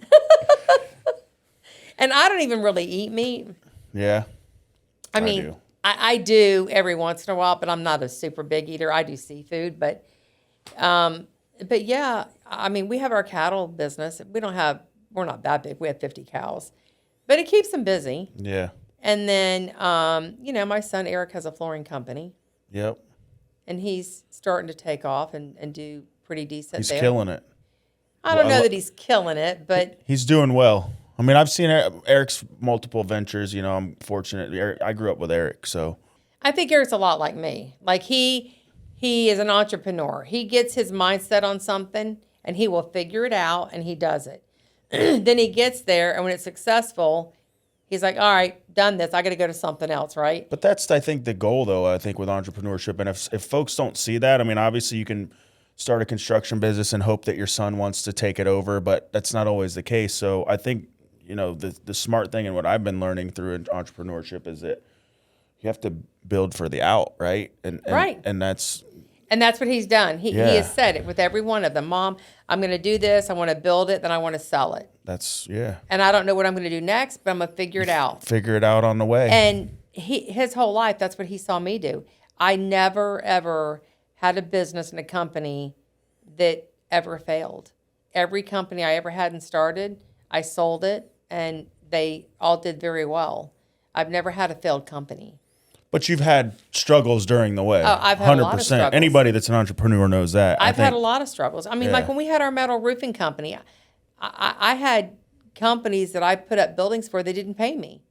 And I don't even really eat meat. Yeah. I mean, I do every once in a while, but I'm not a super big eater. I do seafood, but yeah, I mean, we have our cattle business. We're not that big. We have 50 cows, but it keeps them busy. Yeah. And then, my son Eric has a flooring company. Yep. And he's starting to take off and do pretty decent. He's there. killing it. I don't know that he's killing it, but he's doing well. I mean, I've seen Eric's multiple ventures. You know, I'm fortunate. I grew up with Eric, so. I think Eric's a lot like me. Like he is an entrepreneur. He gets his mindset on something and he will figure it out and he does it. Then he gets there and when it's successful, he's like, all right, done this. I got to go to something else, right? But that's, I think, the goal, though, I think, with entrepreneurship. And if folks don't see that, I mean, obviously you can start a construction business and hope that your son wants to take it over, but that's not always the case. So I think, the smart thing and what I've been learning through entrepreneurship is that you have to build for the out, right? And right. And that's what he's done. He has said it with every one of them. Mom, I'm going to do this. I want to build it. Then I want to sell it. And I don't know what I'm going to do next, but I'm going to figure it out. Figure it out on the way. And his whole life, that's what he saw me do. I never, ever had a business and a company that ever failed. Every company I ever had and started, I sold it, and they all did very well. I've never had a failed company. But you've had struggles during the way. Oh, I've had 100%. A lot of struggles. Anybody that's an entrepreneur knows that. I've had a lot of struggles. I mean, like when we had our metal roofing company, I had companies that I put up buildings for, they didn't pay me.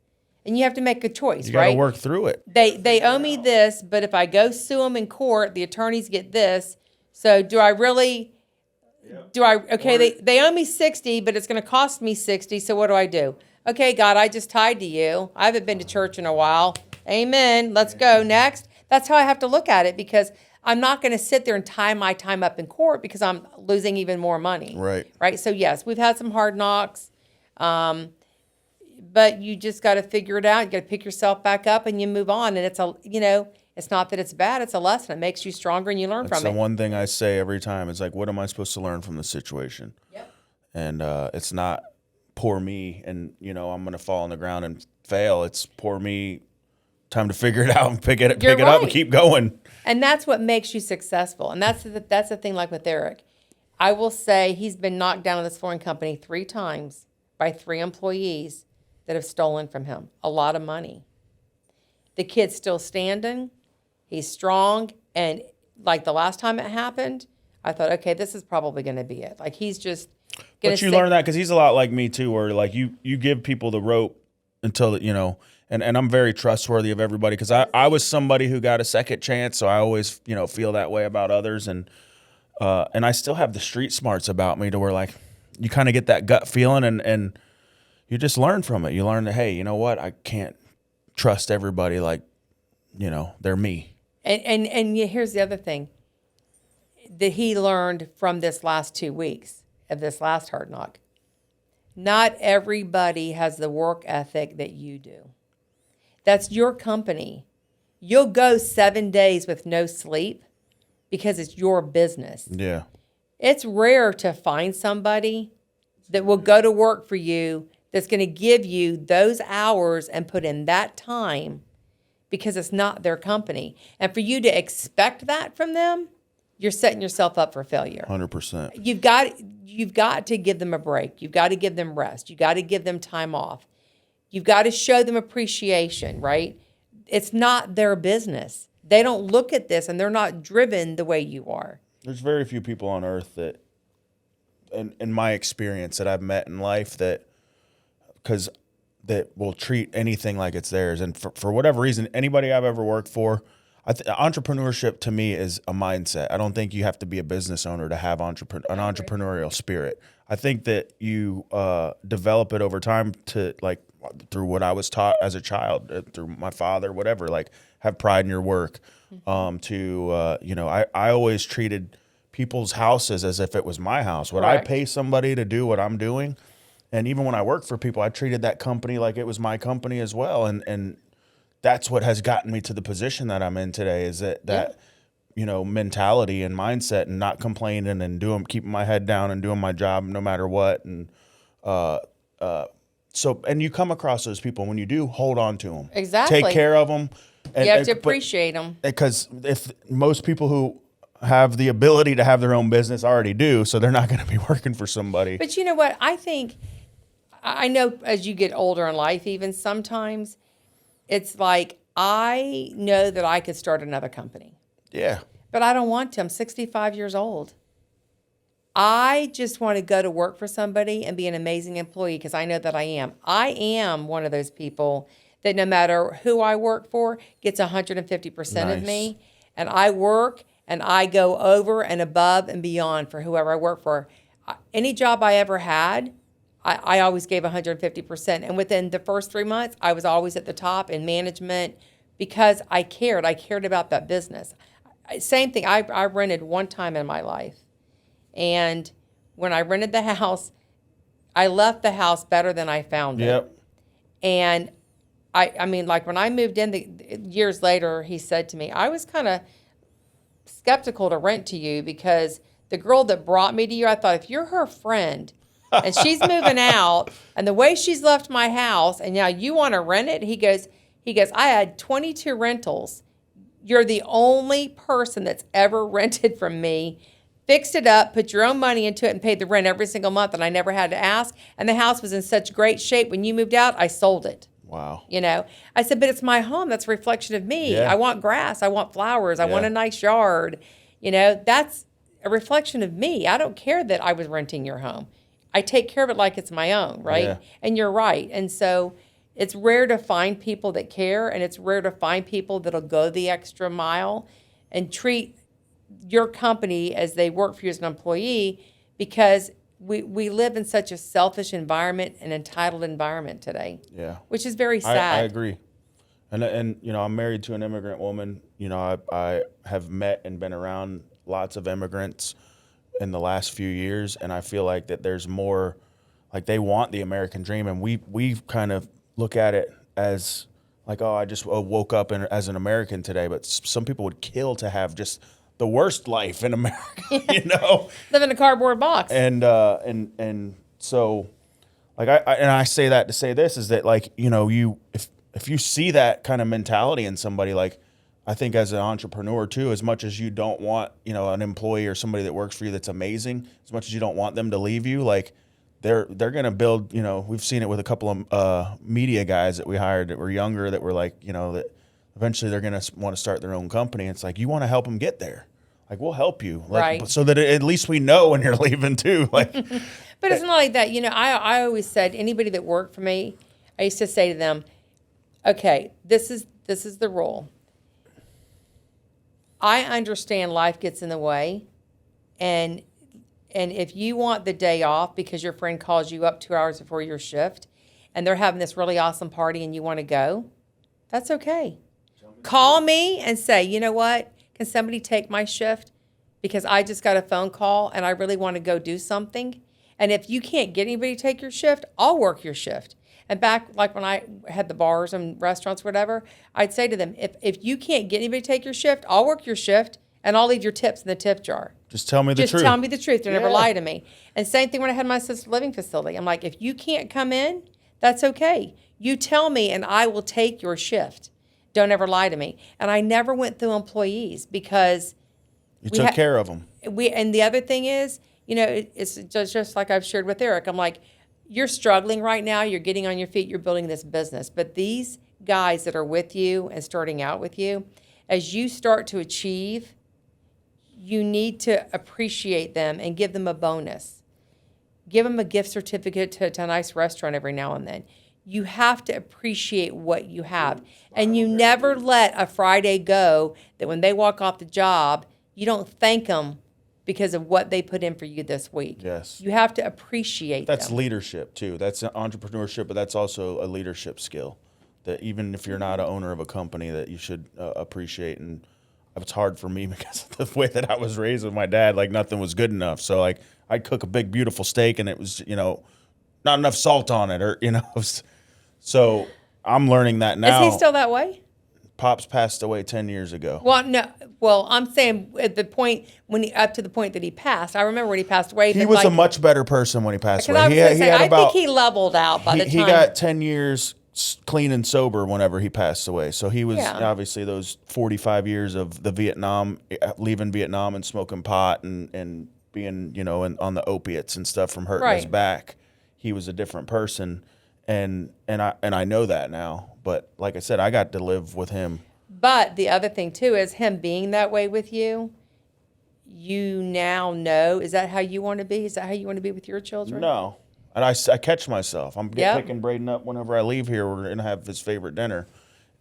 And you have to make a choice, right? You got to work through it. They owe me this, but if I go sue them in court, the attorneys get this. So do I really... They owe me 60, but it's going to cost me 60. So what do I do? Okay, God, I just tied to you. I haven't been to church in a while. Amen. Let's go next. That's how I have to look at it because I'm not going to sit there and tie my time up in court because I'm losing even more money. Right. Right. So yes, we've had some hard knocks, but you just got to figure it out. You got to pick yourself back up and you move on. And it's not that it's bad. It's a lesson. It makes you stronger and you learn from it. That's the one thing I say every time. It's like, what am I supposed to learn from the situation? Yep. And it's not poor me and, I'm going to fall on the ground and fail. It's poor me, time to figure it out and pick it up and keep going. And that's what makes you successful. And that's the thing like with Eric. I will say he's been knocked down in this flooring company 3 times by 3 employees that have stolen from him a lot of money. The kid's still standing. He's strong, and like the last time it happened, I thought, okay, this is probably going to be it. Like he's just going to. But you learn that because he's a lot like me too, where like you give people the rope until and I'm very trustworthy of everybody because I was somebody who got a second chance, so I always feel that way about others, and I still have the street smarts about me to where like you kind of get that gut feeling, and you just learn from it. You learn that hey, you know what, I can't trust everybody like they're me. And here's the other thing that he learned from this last 2 weeks of this last hard knock. Not everybody has the work ethic that you do. That's your company. You'll go 7 days with no sleep because it's your business. Yeah. It's rare to find somebody that will go to work for you that's going to give you those hours and put in that time because it's not their company. And for you to expect that from them, you're setting yourself up for failure. 100%. You've got to give them a break. You've got to give them rest. You've got to give them time off. You've got to show them appreciation, right? It's not their business. They don't look at this and they're not driven the way you are. There's very few people on earth that, in my experience, that I've met in life that will treat anything like it's theirs. And for whatever reason, anybody I've ever worked for, Entrepreneurship to me is a mindset. I don't think you have to be a business owner to have an entrepreneurial spirit. I think that you develop it over time to, like, through what I was taught as a child, through my father, whatever, like, have pride in your work. I always treated people's houses as if it was my house. Would I pay somebody to do what I'm doing? And even when I worked for people, I treated that company like it was my company as well. And that's what has gotten me to the position that I'm in today, is that mentality and mindset, and not complaining and keeping my head down and doing my job no matter what. And and you come across those people. When you do, hold on to them. Exactly. Take care of them. You have to appreciate them. Because if most people who have the ability to have their own business already do, so they're not going to be working for somebody. But you know what? I know as you get older in life, even sometimes it's like, I know that I could start another company. Yeah. But I don't want to. I'm 65 years old. I just want to go to work for somebody and be an amazing employee, because I know that I am. I am one of those people that no matter who I work for gets 150% of me. And I work and I go over and above and beyond for whoever I work for. Any job I ever had, I always gave 150%. And within the first 3 months, I was always at the top in management, because I cared. I cared about that business. Same thing. I rented one time in my life. And when I rented the house, I left the house better than I found it. Yep. And I mean, like when I moved in years later, he said to me, I was kind of skeptical to rent to you, because the girl that brought me to you, I thought, if you're her friend and she's moving out and the way she's left my house and now you want to rent it, he goes, I had 22 rentals. You're the only person that's ever rented from me, fixed it up, put your own money into it, and paid the rent every single month, and I never had to ask. And the house was in such great shape. When you moved out, I sold it. Wow. I said, but it's my home. That's a reflection of me. Yeah. I want grass. I want flowers. I want a nice yard. That's a reflection of me. I don't care that I was renting your home. I take care of it like it's my own, right? Yeah. And you're right. And so it's rare to find people that care, and it's rare to find people that'll go the extra mile and treat your company as they work for you as an employee, because we live in such a selfish environment, an entitled environment today. Yeah. Which is very sad. I agree. And I'm married to an immigrant woman. I have met and been around lots of immigrants in the last few years, and I feel like that there's more, like, they want the American dream, and we kind of look at it as like, oh, I just woke up as an American today, but some people would kill to have just the worst life in America, Live in a cardboard box. And so, like, I say that to say this, is that, like, if you see that kind of mentality in somebody, like, I think as an entrepreneur too, as much as you don't want, an employee or somebody that works for you that's amazing, as much as you don't want them to leave you, like, they're going to build, we've seen it with a couple of media guys that we hired that were younger, that were like, that eventually they're going to want to start their own company. It's like, you want to help them get there. Like, we'll help you. Like, right. So that at least we know when you're leaving too. Like, but it's not like that. I always said, anybody that worked for me, I used to say to them, okay, this is the rule. I understand life gets in the way, and if you want the day off because your friend calls you up 2 hours before your shift and they're having this really awesome party and you want to go, that's okay. Call me and say, you know what? Can somebody take my shift? Because I just got a phone call and I really want to go do something. And if you can't get anybody to take your shift, I'll work your shift. And back, like when I had the bars and restaurants, whatever, I'd say to them, if you can't get anybody to take your shift, I'll work your shift and I'll leave your tips in the tip jar. Just tell me the truth. Just tell me the truth. Don't ever lie to me. And same thing when I had my assisted living facility. I'm like, if you can't come in, that's okay. You tell me and I will take your shift. Don't ever lie to me. And I never went through employees, because you took care of them. And the other thing is, it's just like I've shared with Eric. I'm like, you're struggling right now. You're getting on your feet. You're building this business. But these guys that are with you and starting out with you, as you start to achieve, you need to appreciate them and give them a bonus. Give them a gift certificate to a nice restaurant every now and then. You have to appreciate what you have. And you never let a Friday go that when they walk off the job, you don't thank them because of what they put in for you this week. Yes. You have to appreciate That's them. leadership too. That's entrepreneurship, but that's also a leadership skill that even if you're not an owner of a company that you should appreciate. And it's hard for me because of the way that I was raised with my dad, like nothing was good enough. So like I'd cook a big, beautiful steak and it was, not enough salt on it or, so I'm learning that now. Is he still that way? Pops passed away 10 years ago. Well, no. Well, I'm saying at the point up to the point that he passed. I remember when he passed away. He was a much better person when he passed away. I think he leveled out by the time. He got 10 years clean and sober whenever he passed away. So he was obviously those 45 years of the leaving Vietnam and smoking pot and being, on the opiates and stuff from hurting his back. He was a different person. And I know that now. But like I said, I got to live with him. But the other thing, too, is him being that way with you, you now know, is that how you want to be? Is that how you want to be with your children? No. And I catch myself. I'm picking Braden up whenever I leave here. We're going to have his favorite dinner.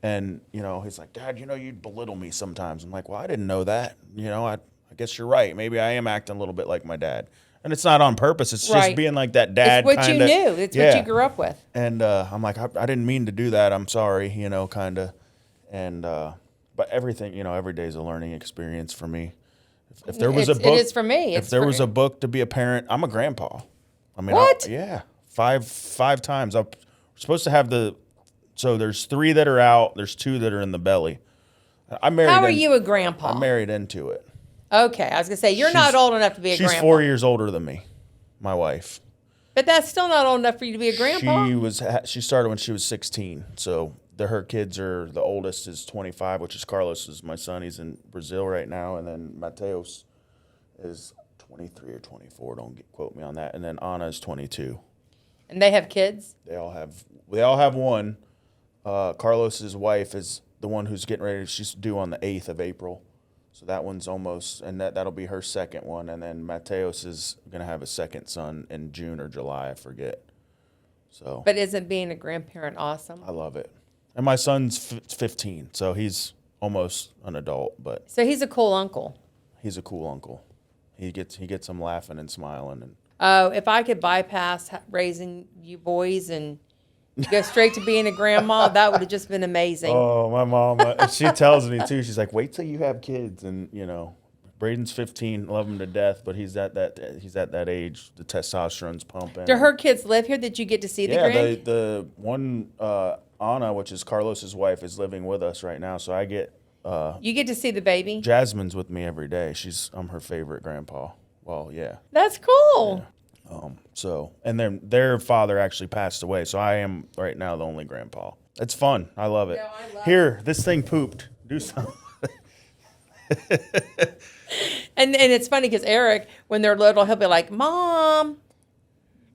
And, he's like, Dad, you'd belittle me sometimes. I'm like, well, I didn't know that. I guess you're right. Maybe I am acting a little bit like my dad. And it's not on purpose. It's just being like that dad. It's what you knew. It's what you grew up with. And I'm like, I didn't mean to do that. I'm sorry, kind of. And but everything, every day is a learning experience for me. If there was a book, it is for me. If there was a book to be a parent, I'm a grandpa. I mean, what? Five times. I'm supposed to have so there's 3 that are out. There's 2 that are in the belly. I married. How are you a grandpa? I married into it. Okay, I was gonna say you're not old enough to be a grandpa. She's 4 years older than me, my wife. But that's still not old enough for you to be a grandpa. She started when she was 16. So her kids are, the oldest is 25, which is Carlos, is my son. He's in Brazil right now, and then Mateos is 23 or 24. Don't quote me on that. And then Anna is 22. And they have kids? They all have one. Carlos's wife is the one who's getting ready. She's due on the 8th of April. So that one's almost, and that'll be her second one. And then Mateos is going to have a second son in June or July, I forget. So. But isn't being a grandparent awesome? I love it. And my son's 15, so he's almost an adult. But so he's a cool uncle. He's a cool uncle. He gets them laughing and smiling. And if I could bypass raising you boys and go straight to being a grandma, that would have just been amazing. Oh, my mom, she tells me too. She's like, wait till you have kids. And, Braden's 15, love him to death, but he's at that age. The testosterone's pumping. Do her kids live here? Did you get to see the grand? Yeah, the one, Anna, which is Carlos's wife, is living with us right now. So I get... you get to see the baby? Jasmine's with me every day. I'm her favorite grandpa. Well, yeah. That's cool. Yeah. And then their father actually passed away, so I am right now the only grandpa. It's fun. I love it. No, I love Here, this thing pooped. Do something. And it's funny because Eric, when they're little, he'll be like, Mom,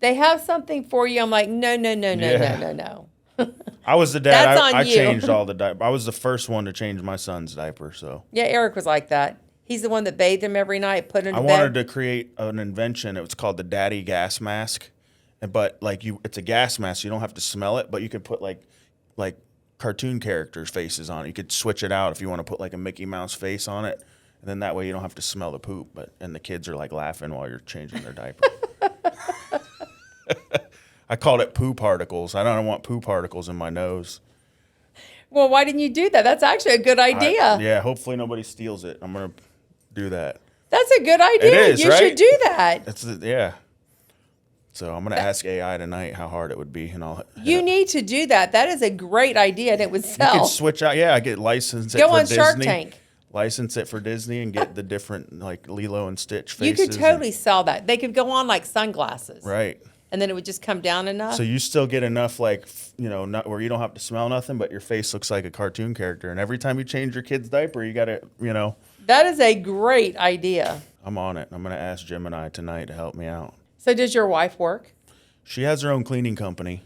they have something for you. I'm like, no. I was the dad. That's on I you. changed all the diapers. I was the first one to change my son's diaper. So yeah, Eric was like that. He's the one that bathed him every night, put him to bed. I wanted to create an invention. It was called the Daddy Gas Mask, but it's a gas mask. You don't have to smell it, but you could put like cartoon characters' faces on it. You could switch it out if you want to put like a Mickey Mouse face on it, and then that way you don't have to smell the poop. And the kids are like laughing while you're changing their diaper. I called it poo particles. I don't want poo particles in my nose. Well, why didn't you do that? That's actually a good idea. Yeah, hopefully nobody steals it. I'm going to do that. That's a good idea. It is, you right? should do that. Yeah. So I'm going to ask AI tonight how hard it would be. And you need to do that. That is a great idea, and it would sell. You could switch out. Yeah, I get licensed Go for on Disney. Shark Tank. License it for Disney and get the different like Lilo and Stitch faces. You could totally sell that. They could go on like sunglasses. Right. And then it would just come down enough. So you still get enough not where you don't have to smell nothing, but your face looks like a cartoon character. And every time you change your kid's diaper, you got to, That is a great idea. I'm on it. I'm going to ask Gemini tonight to help me out. So does your wife work? She has her own cleaning company.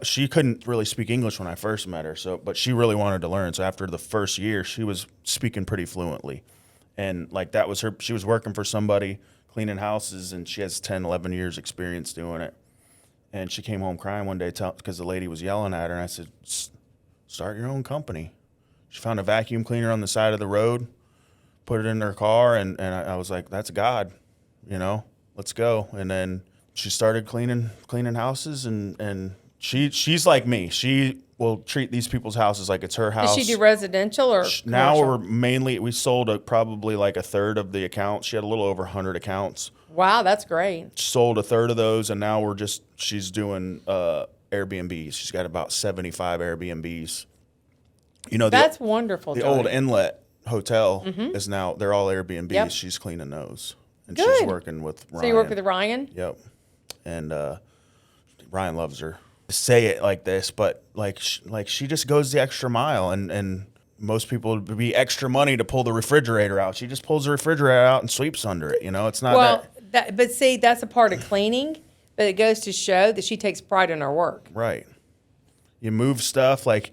She couldn't really speak English when I first met her, but she really wanted to learn. So after the first year, she was speaking pretty fluently. And that was she was working for somebody, cleaning houses, and she has 10, 11 years experience doing it. And she came home crying one day because the lady was yelling at her. And I said, start your own company. She found a vacuum cleaner on the side of the road, put it in her car, and I was like, that's God, let's go. And then she started cleaning houses, and she's like me. She will treat these people's houses like it's her house. Does she do residential or Now commercial? we sold probably like a third of the accounts. She had a little over 100 accounts. Wow, that's great. Sold a third of those, and now she's doing Airbnbs. She's got about 75 Airbnbs. That's wonderful. The Jonnie. old Inlet Hotel is now, they're all Airbnbs. Yep. She's cleaning those. And Good. she's working with Ryan. So you work with Ryan? Yep. And Ryan loves her. Say it like this, but like she just goes the extra mile, and most people would be extra money to pull the refrigerator out. She just pulls the refrigerator out and sweeps under it. It's not but see, that's a part of cleaning, but it goes to show that she takes pride in her work. right. You move stuff, like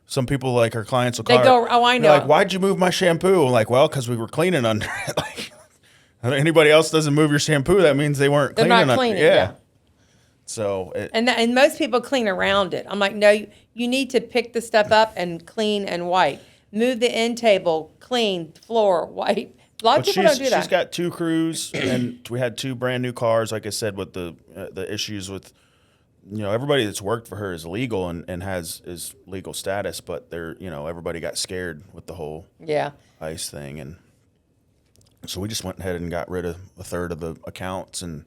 some people, like our clients will They call go, her, oh, I they're know. like, why'd you move my shampoo? I'm like, well, because we were cleaning under it. Like, anybody else doesn't move your shampoo, that means they weren't They're cleaning. not cleaning, Yeah. yeah. So And most people clean around it. I'm like, no, you need to pick the stuff up and clean and wipe. Move the end table, clean, floor, wipe. A lot of people don't do that. She's got 2 crews, and we had 2 brand new cars. Like I said, with the issues with, everybody that's worked for her is legal and is legal status, but they're, everybody got scared with the whole ICE thing, and so we just went ahead and got rid of a third of the accounts, and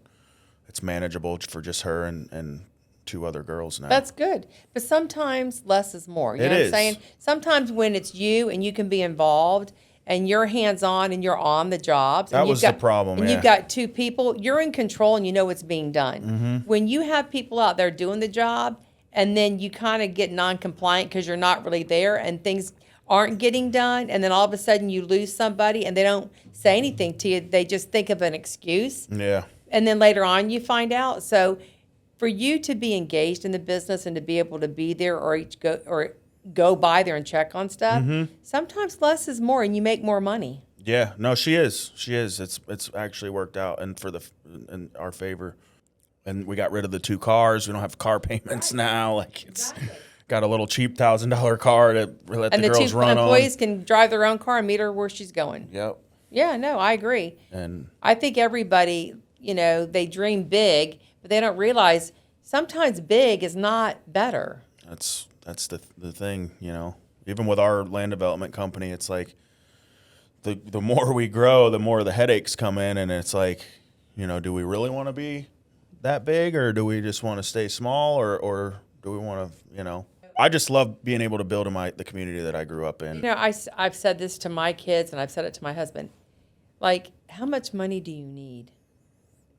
it's manageable for just her and 2 other girls now. That's good. But sometimes less is more. You know what I'm saying? Sometimes when it's you and you can be involved and you're hands-on and you're on the jobs. That was the problem, And you've got 2 people, you're in control and you know what's being done. Mm-hmm. When you have people out there doing the job and then you kind of get non-compliant because you're not really there and things aren't getting done, and then all of a sudden you lose somebody and they don't say anything to you, they just think of an excuse. Yeah. And then later on you find out. So for you to be engaged in the business and to be able to be there or go by there and check on stuff, sometimes less is more and you make more money. Yeah, no, she is. It's actually worked out and in our favor. And we got rid of the 2 cars. We don't have car payments now. Like it's got a little cheap $1,000 car to let the girls run on. And the 2 employees can drive their own car and meet her where she's going. Yep. Yeah, no, I agree. And I think everybody, they dream big, but they don't realize sometimes big is not better. that's the thing, Even with our land development company, it's like the more we grow, the more the headaches come in, and it's like, do we really want to be that big, or do we just want to stay small, or do we want to, I just love being able to build in the community that I grew up in. I've said this to my kids and I've said it to my husband. Like, how much money do you need?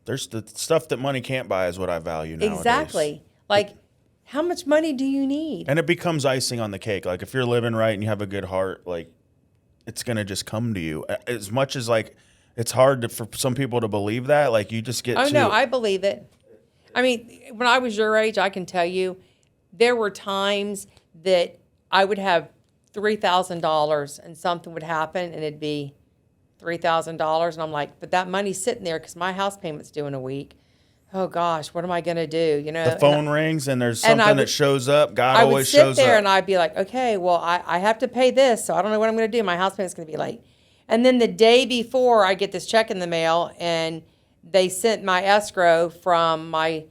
There's the stuff that money can't buy is what I value nowadays. Exactly. Like, how much money do you need? And it becomes icing on the cake. Like, if you're living right and you have a good heart, like, it's going to just come to you. As much as, like, it's hard for some people to believe that. Like, you just get no, I believe it. I mean, when I was your age, I can tell you, there were times that I would have $3,000 and something would happen and it'd be $3,000. And I'm like, but that money's sitting there because my house payment's due in a week. Oh gosh, what am I going to do? The phone rings and there's something that shows up. God always shows up. I would sit there and I'd be like, okay, well, I have to pay this, so I don't know what I'm going to do. My house payment's going to be late. And then the day before, I get this check in the mail, and they sent my escrow from my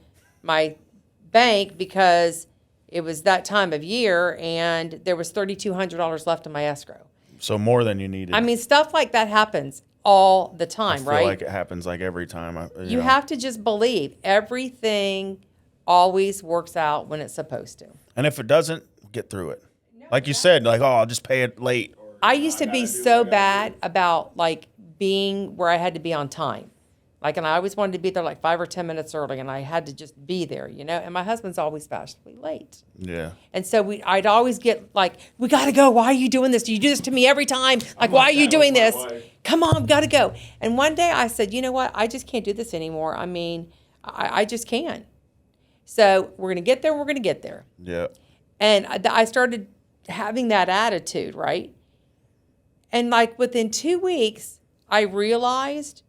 bank because it was that time of year, and there was $3,200 left in my escrow. So more than you needed. I mean, stuff like that happens all the time, right? I feel like it happens like every time. You have to just believe everything always works out when it's supposed to. And if it doesn't, get through it. Like you said, like, I'll just pay it late. I used to be so bad about like being where I had to be on time. Like, and I always wanted to be there like 5 or 10 minutes early, and I had to just be there, And my husband's always fashionably late. Yeah. And so I'd always get like, we got to go. Why are you doing this? Do you do this to me every time? Like, why are you doing this? Come on, got to go. And one day I said, you know what? I just can't do this anymore. I mean, I just can't. So we're going to get there. We're going to get there. Yeah. And I started having that attitude, right? And like within 2 weeks, I realized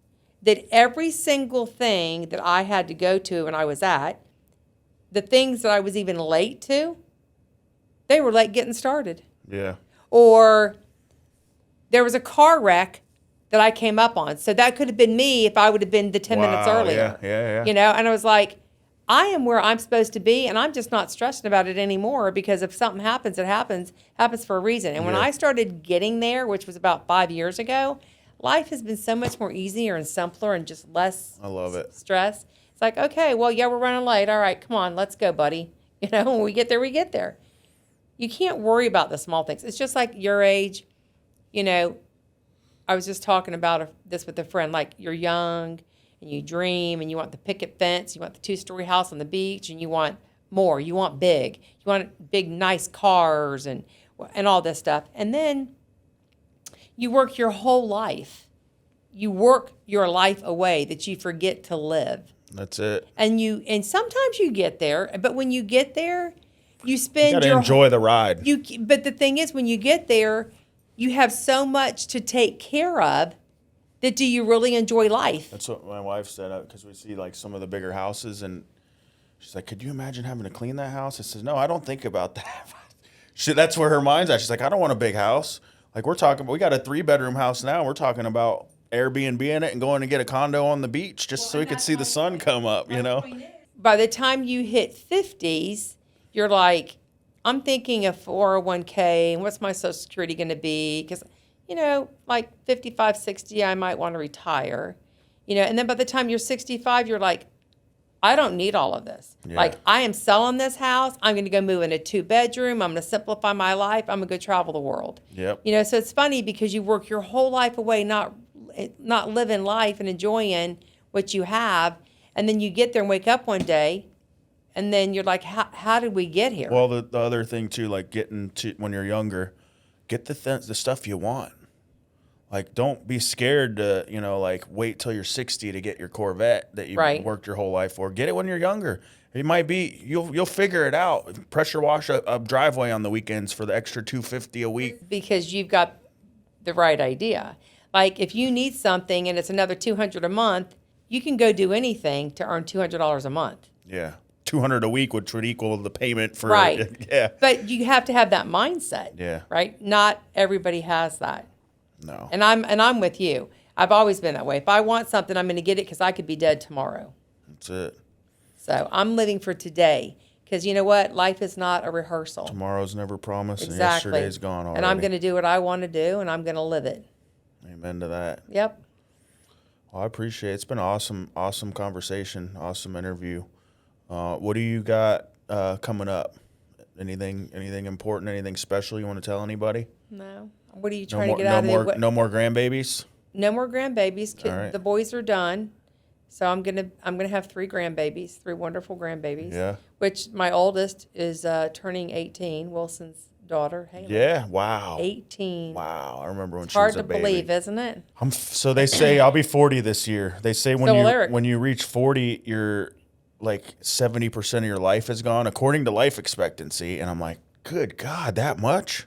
that every single thing that I had to go to and I was at, the things that I was even late to, they were late getting started. Yeah. Or there was a car wreck that I came up on. So that could have been me if I would have been the 10 minutes earlier. Yeah. You know, and I was like, I am where I'm supposed to be, and I'm just not stressing about it anymore, because if something happens, it happens for a reason. And when I started getting there, which was about 5 years ago, life has been so much more easier and simpler and just less I love it. stress. It's like, okay, well, yeah, we're running late. All right, come on, let's go, buddy. You know, when we get there, we get there. You can't worry about the small things. It's just like your age. You know, I was just talking about this with a friend. Like, you're young and you dream and you want the picket fence, you want the 2-story house on the beach, and you want more. You want big. You want big, nice cars and all this stuff. And then you work your whole life. You work your life away that you forget to live. That's it. And sometimes you get there, but when you get there, you spend You gotta enjoy the ride. But the thing is, when you get there, you have so much to take care of that do you really enjoy life? That's what my wife said, because we see like some of the bigger houses, and she's like, could you imagine having to clean that house? I says, no, I don't think about that. That's where her mind's at. She's like, I don't want a big house. Like, we got a 3-bedroom house now. We're talking about Airbnb in it and going to get a condo on the beach just so we could see the sun come up, you know? By the time you hit 50s, you're like, I'm thinking of 401k and what's my Social Security going to be? Because, you know, like 55, 60, I might want to retire. You know, and then by the time you're 65, you're like, I don't need all of this. Yeah. Like, I am selling this house. I'm going to go move in a 2-bedroom. I'm going to simplify my life. I'm going to go travel the world. Yep. You know, so it's funny because you work your whole life away, not living life and enjoying what you have. And then you get there and wake up one day, and then you're like, how did we get here? Well, the other thing too, like getting to when you're younger, get the stuff you want. Like, don't be scared to, you know, like wait till you're 60 to get your Corvette that you worked your whole life for. Get it when you're younger. It might be you'll figure it out. Pressure wash a driveway on the weekends for the extra $250 a week because you've got the right idea. Like, if you need something and it's another $200 a month, you can go do anything to earn $200 a month. Yeah. $200 a week, which would equal the payment for Yeah. But you have to have that mindset. Yeah. Right? Not everybody has that. No. And I'm with you. I've always been that way. If I want something, I'm going to get it because I could be dead tomorrow. That's it. So I'm living for today, because you know what? Life is not a rehearsal. Tomorrow's never promised, Exactly. and yesterday's gone already. And I'm going to do what I want to do, and I'm going to live it. Amen to that. Yep. Well, I appreciate it. It's been awesome conversation, awesome interview. What do you got coming up? Anything important, anything special you want to tell anybody? No. What are you trying to get out of it? No more grandbabies? No more grandbabies. All right. The boys are done. So I'm gonna have 3 grandbabies, 3 wonderful grandbabies. Yeah. Which my oldest is turning 18, Wilson's daughter. Haley. Yeah. Wow. 18. Wow. I remember when It's she was hard a to baby. believe, isn't it? So they say I'll be 40 this year. They say when you reach 40, you're like 70% of your life is gone, according to life expectancy. And I'm like, good God, that much?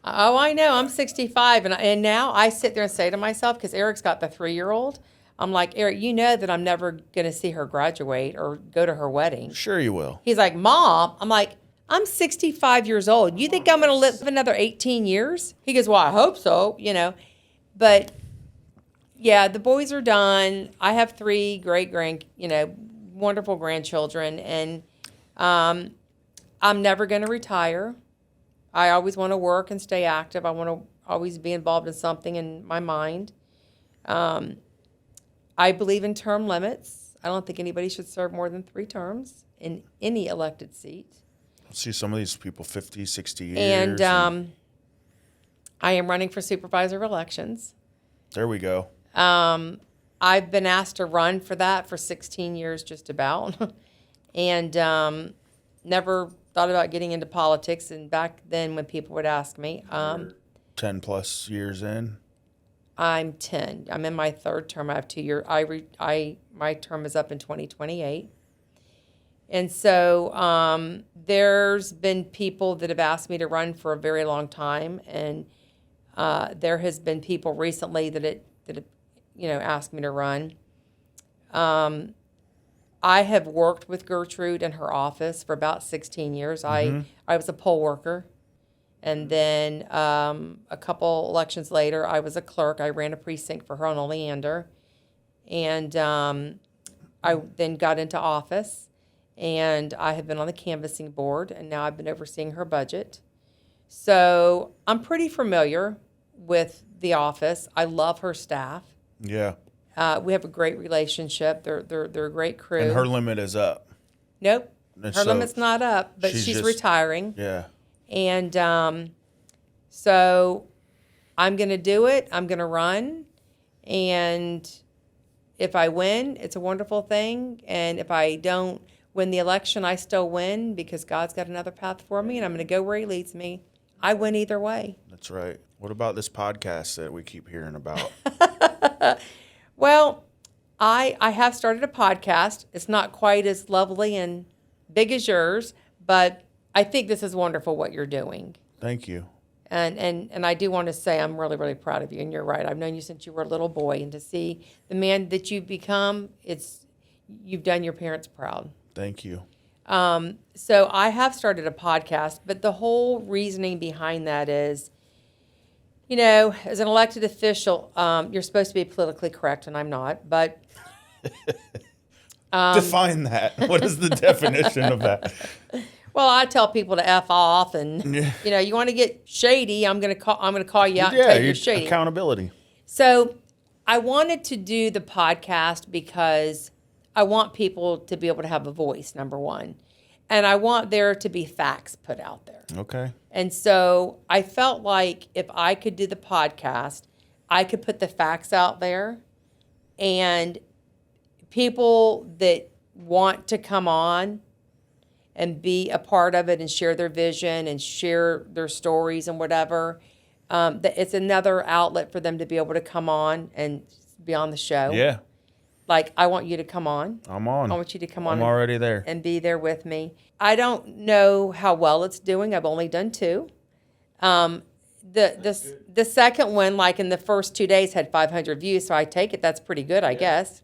Oh, I know. I'm 65, and now I sit there and say to myself, because Eric's got the 3-year-old, I'm like, Eric, you know that I'm never going to see her graduate or go to her wedding. Sure you will. He's like, Mom, I'm like, I'm 65 years old. You think I'm going to live another 18 years? He goes, well, I hope so, you know. But, yeah, the boys are done. I have 3 wonderful grandchildren, and I'm never going to retire. I always want to work and stay active. I want to always be involved in something in my mind. I believe in term limits. I don't think anybody should serve more than 3 terms in any elected seat. I see some of these people 50, 60 years. And I am running for supervisor of elections. There we go. I've been asked to run for that for 16 years just about. And never thought about getting into politics. And back then when people would ask me. 10 plus years in. I'm 10. I'm in my 3rd term. I have 2 years. My term is up in 2028. And so there's been people that have asked me to run for a very long time, and there has been people recently that have asked me to run. I have worked with Gertrude in her office for about 16 years. I was a poll worker. And then a couple elections later, I was a clerk. I ran a precinct for her on Oleander. And I then got into office. And I have been on the canvassing board. And now I've been overseeing her budget. So I'm pretty familiar with the office. I love her staff. Yeah. We have a great relationship. They're a great crew. And her limit is up. Nope. And Her so limit's not up, but she's just retiring. Yeah. And so I'm going to do it. I'm going to run. And if I win, it's a wonderful thing. And if I don't win the election, I still win because God's got another path for me, and I'm going to go where he leads me. I win either way. That's right. What about this podcast that we keep hearing about? Well, I have started a podcast. It's not quite as lovely and big as yours, but I think this is wonderful what you're doing. Thank you. And I do want to say I'm really, really proud of you. And you're right. I've known you since you were a little boy. And to see the man that you've become, you've done your parents proud. Thank you. So I have started a podcast, but the whole reasoning behind that is, you know, as an elected official, you're supposed to be politically correct, and I'm not. But define that. What is the definition of that? well, I tell people to F off, and you know, you want to get shady, I'm gonna call you out and tell you you're shady. Accountability. So I wanted to do the podcast because I want people to be able to have a voice, number one. And I want there to be facts put out there. Okay. And so I felt like if I could do the podcast, I could put the facts out there, and people that want to come on and be a part of it and share their vision and share their stories and whatever, that it's another outlet for them to be able to come on and be on the show. Yeah. Like, I want you to come on. I'm on. I want you to come on. I'm already there. And be there with me. I don't know how well it's doing. I've only done 2. The second one, like in the first 2 days, had 500 views, so I take it that's pretty good, I guess.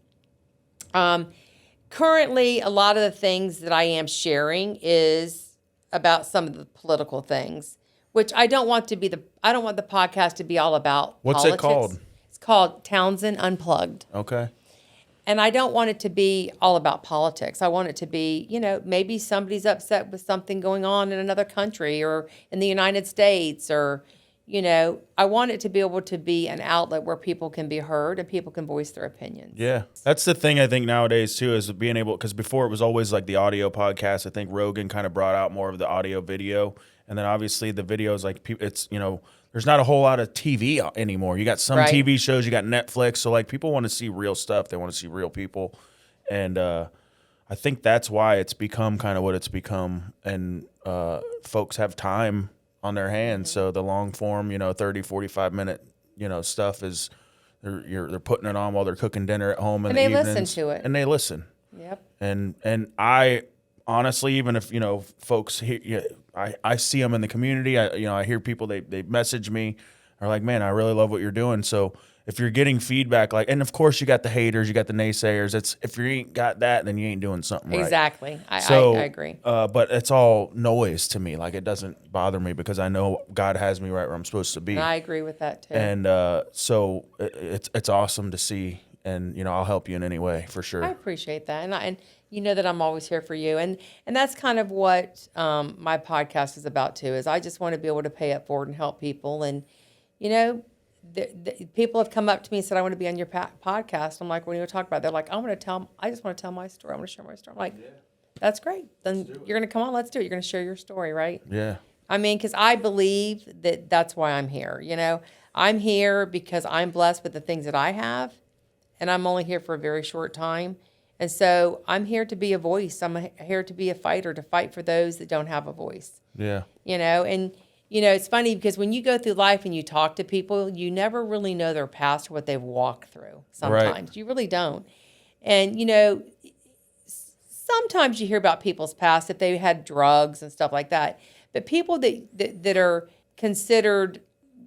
Currently, a lot of the things that I am sharing is about some of the political things, which I don't want the podcast to be all about What's politics. it called? It's called Townsend Unplugged. Okay. And I don't want it to be all about politics. I want it to be, you know, maybe somebody's upset with something going on in another country or in the United States, or, you know, I want it to be able to be an outlet where people can be heard and people can voice their opinions. Yeah. That's the thing I think nowadays too, is being able, because before it was always like the audio podcast. I think Rogan kind of brought out more of the audio video. And then obviously the videos, like it's, you know, there's not a whole lot of TV anymore. You got some Right. TV shows, you got Netflix. So like people want to see real stuff. They want to see real people. And I think that's why it's become kind of what it's become. And folks have time on their hands. So the long form, you know, 30, 45 minute, you know, stuff is they're putting it on while they're cooking dinner at home in the evenings. And they listen to it. And they listen. Yep. And I honestly, even if, you know, folks hear, I see them in the community. I hear people, they message me, are like, man, I really love what you're doing. So if you're getting feedback, like, and of course you got the haters, you got the naysayers. It's, if you ain't got that, then you ain't doing something right. Exactly. I agree. But it's all noise to me. Like, it doesn't bother me because I know God has me right where I'm supposed to be. And I agree with that too. And so it's awesome to see. And, you know, I'll help you in any way for sure. I appreciate that. And you know that I'm always here for you. And that's kind of what my podcast is about too, is I just want to be able to pay it forward and help people. And, you know, the people have come up to me and said, I want to be on your podcast. I'm like, what are you going to talk about? They're like, I just want to tell my story. I want to share my story. I'm like, that's great. Then you're going to come on. Let's do it. You're going to share your story, right? Yeah. I mean, because I believe that that's why I'm here. You know, I'm here because I'm blessed with the things that I have. And I'm only here for a very short time. And so I'm here to be a voice. I'm here to be a fighter, to fight for those that don't have a voice. Yeah. You know, and, you know, it's funny because when you go through life and you talk to people, you never really know their past or what they've walked through sometimes. Right. You really don't. And, you know, sometimes you hear about people's past if they had drugs and stuff like that. But people that are considered,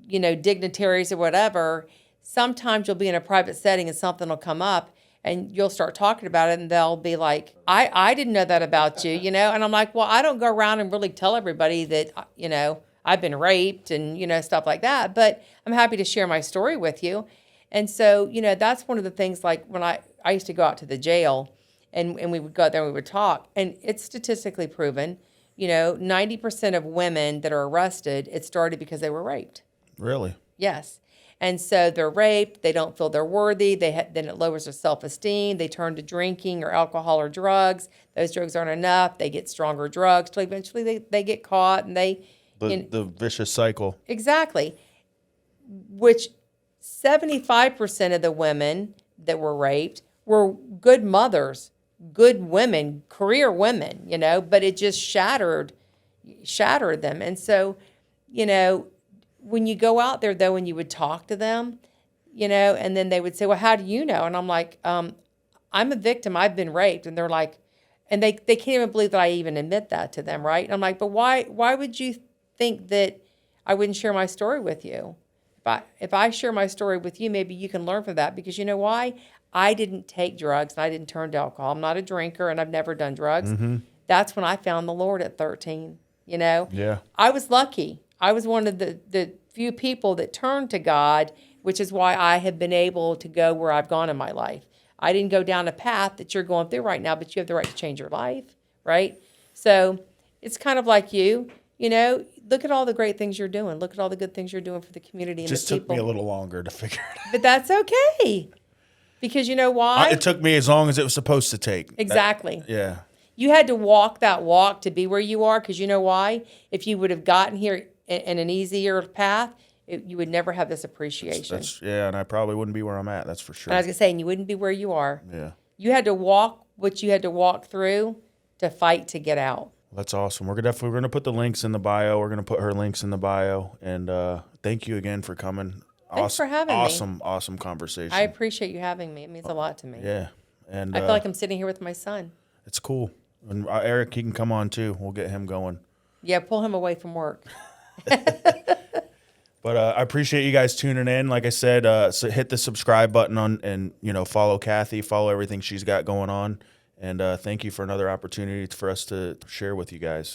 you know, dignitaries or whatever, sometimes you'll be in a private setting and something will come up And you'll start talking about it, and they'll be like, I didn't know that about you, you know? And I'm like, well, I don't go around and really tell everybody that, you know, I've been raped and, you know, stuff like that. But I'm happy to share my story with you. And so, you know, that's one of the things, like when I used to go out to the jail and we would go out there and we would talk. And it's statistically proven, you know, 90% of women that are arrested, it started because they were raped. Really? Yes. And so they're raped, they don't feel they're worthy, then it lowers their self-esteem, they turn to drinking or alcohol or drugs. Those drugs aren't enough, they get stronger drugs till eventually they get caught and The vicious cycle. Exactly. Which 75% of the women that were raped were good mothers, good women, career women, you know, but it just shattered them. And so, you know, when you go out there, though, and you would talk to them, you know, and then they would say, well, how do you know? And I'm like, I'm a victim. I've been raped. And they're like, and they can't even believe that I even admit that to them, right? And I'm like, but why would you think that I wouldn't share my story with you? If I share my story with you, maybe you can learn from that, because you know why? I didn't take drugs and I didn't turn to alcohol. I'm not a drinker and I've never done drugs. Mm-hmm. That's when I found the Lord at 13, you know? Yeah. I was lucky. I was one of the few people that turned to God, which is why I have been able to go where I've gone in my life. I didn't go down a path that you're going through right now, but you have the right to change your life, right? So it's kind of like you know, look at all the great things you're doing. Look at all the good things you're doing for the community and the people. Just took me a little longer to figure it out. But that's okay. Because you know why? It took me as long as it was supposed to take. Exactly. Yeah. You had to walk that walk to be where you are, because you know why? If you would have gotten here in an easier path, you would never have this appreciation. And I probably wouldn't be where I'm at, that's for sure. And I was going to say, and you wouldn't be where you are. Yeah. You had to walk what you had to walk through to fight to get out. That's awesome. We're going to put the links in the bio. We're going to put her links in the bio. And thank you again for coming. Thanks for having me. Awesome conversation. I appreciate you having me. It means a lot to me. Yeah. And I feel like I'm sitting here with my son. It's cool. And Eric, he can come on too. We'll get him going. Yeah, pull him away from work. But I appreciate you guys tuning in. Like I said, so hit the subscribe button and follow Kathy, follow everything she's got going on. And thank you for another opportunity for us to share with you guys.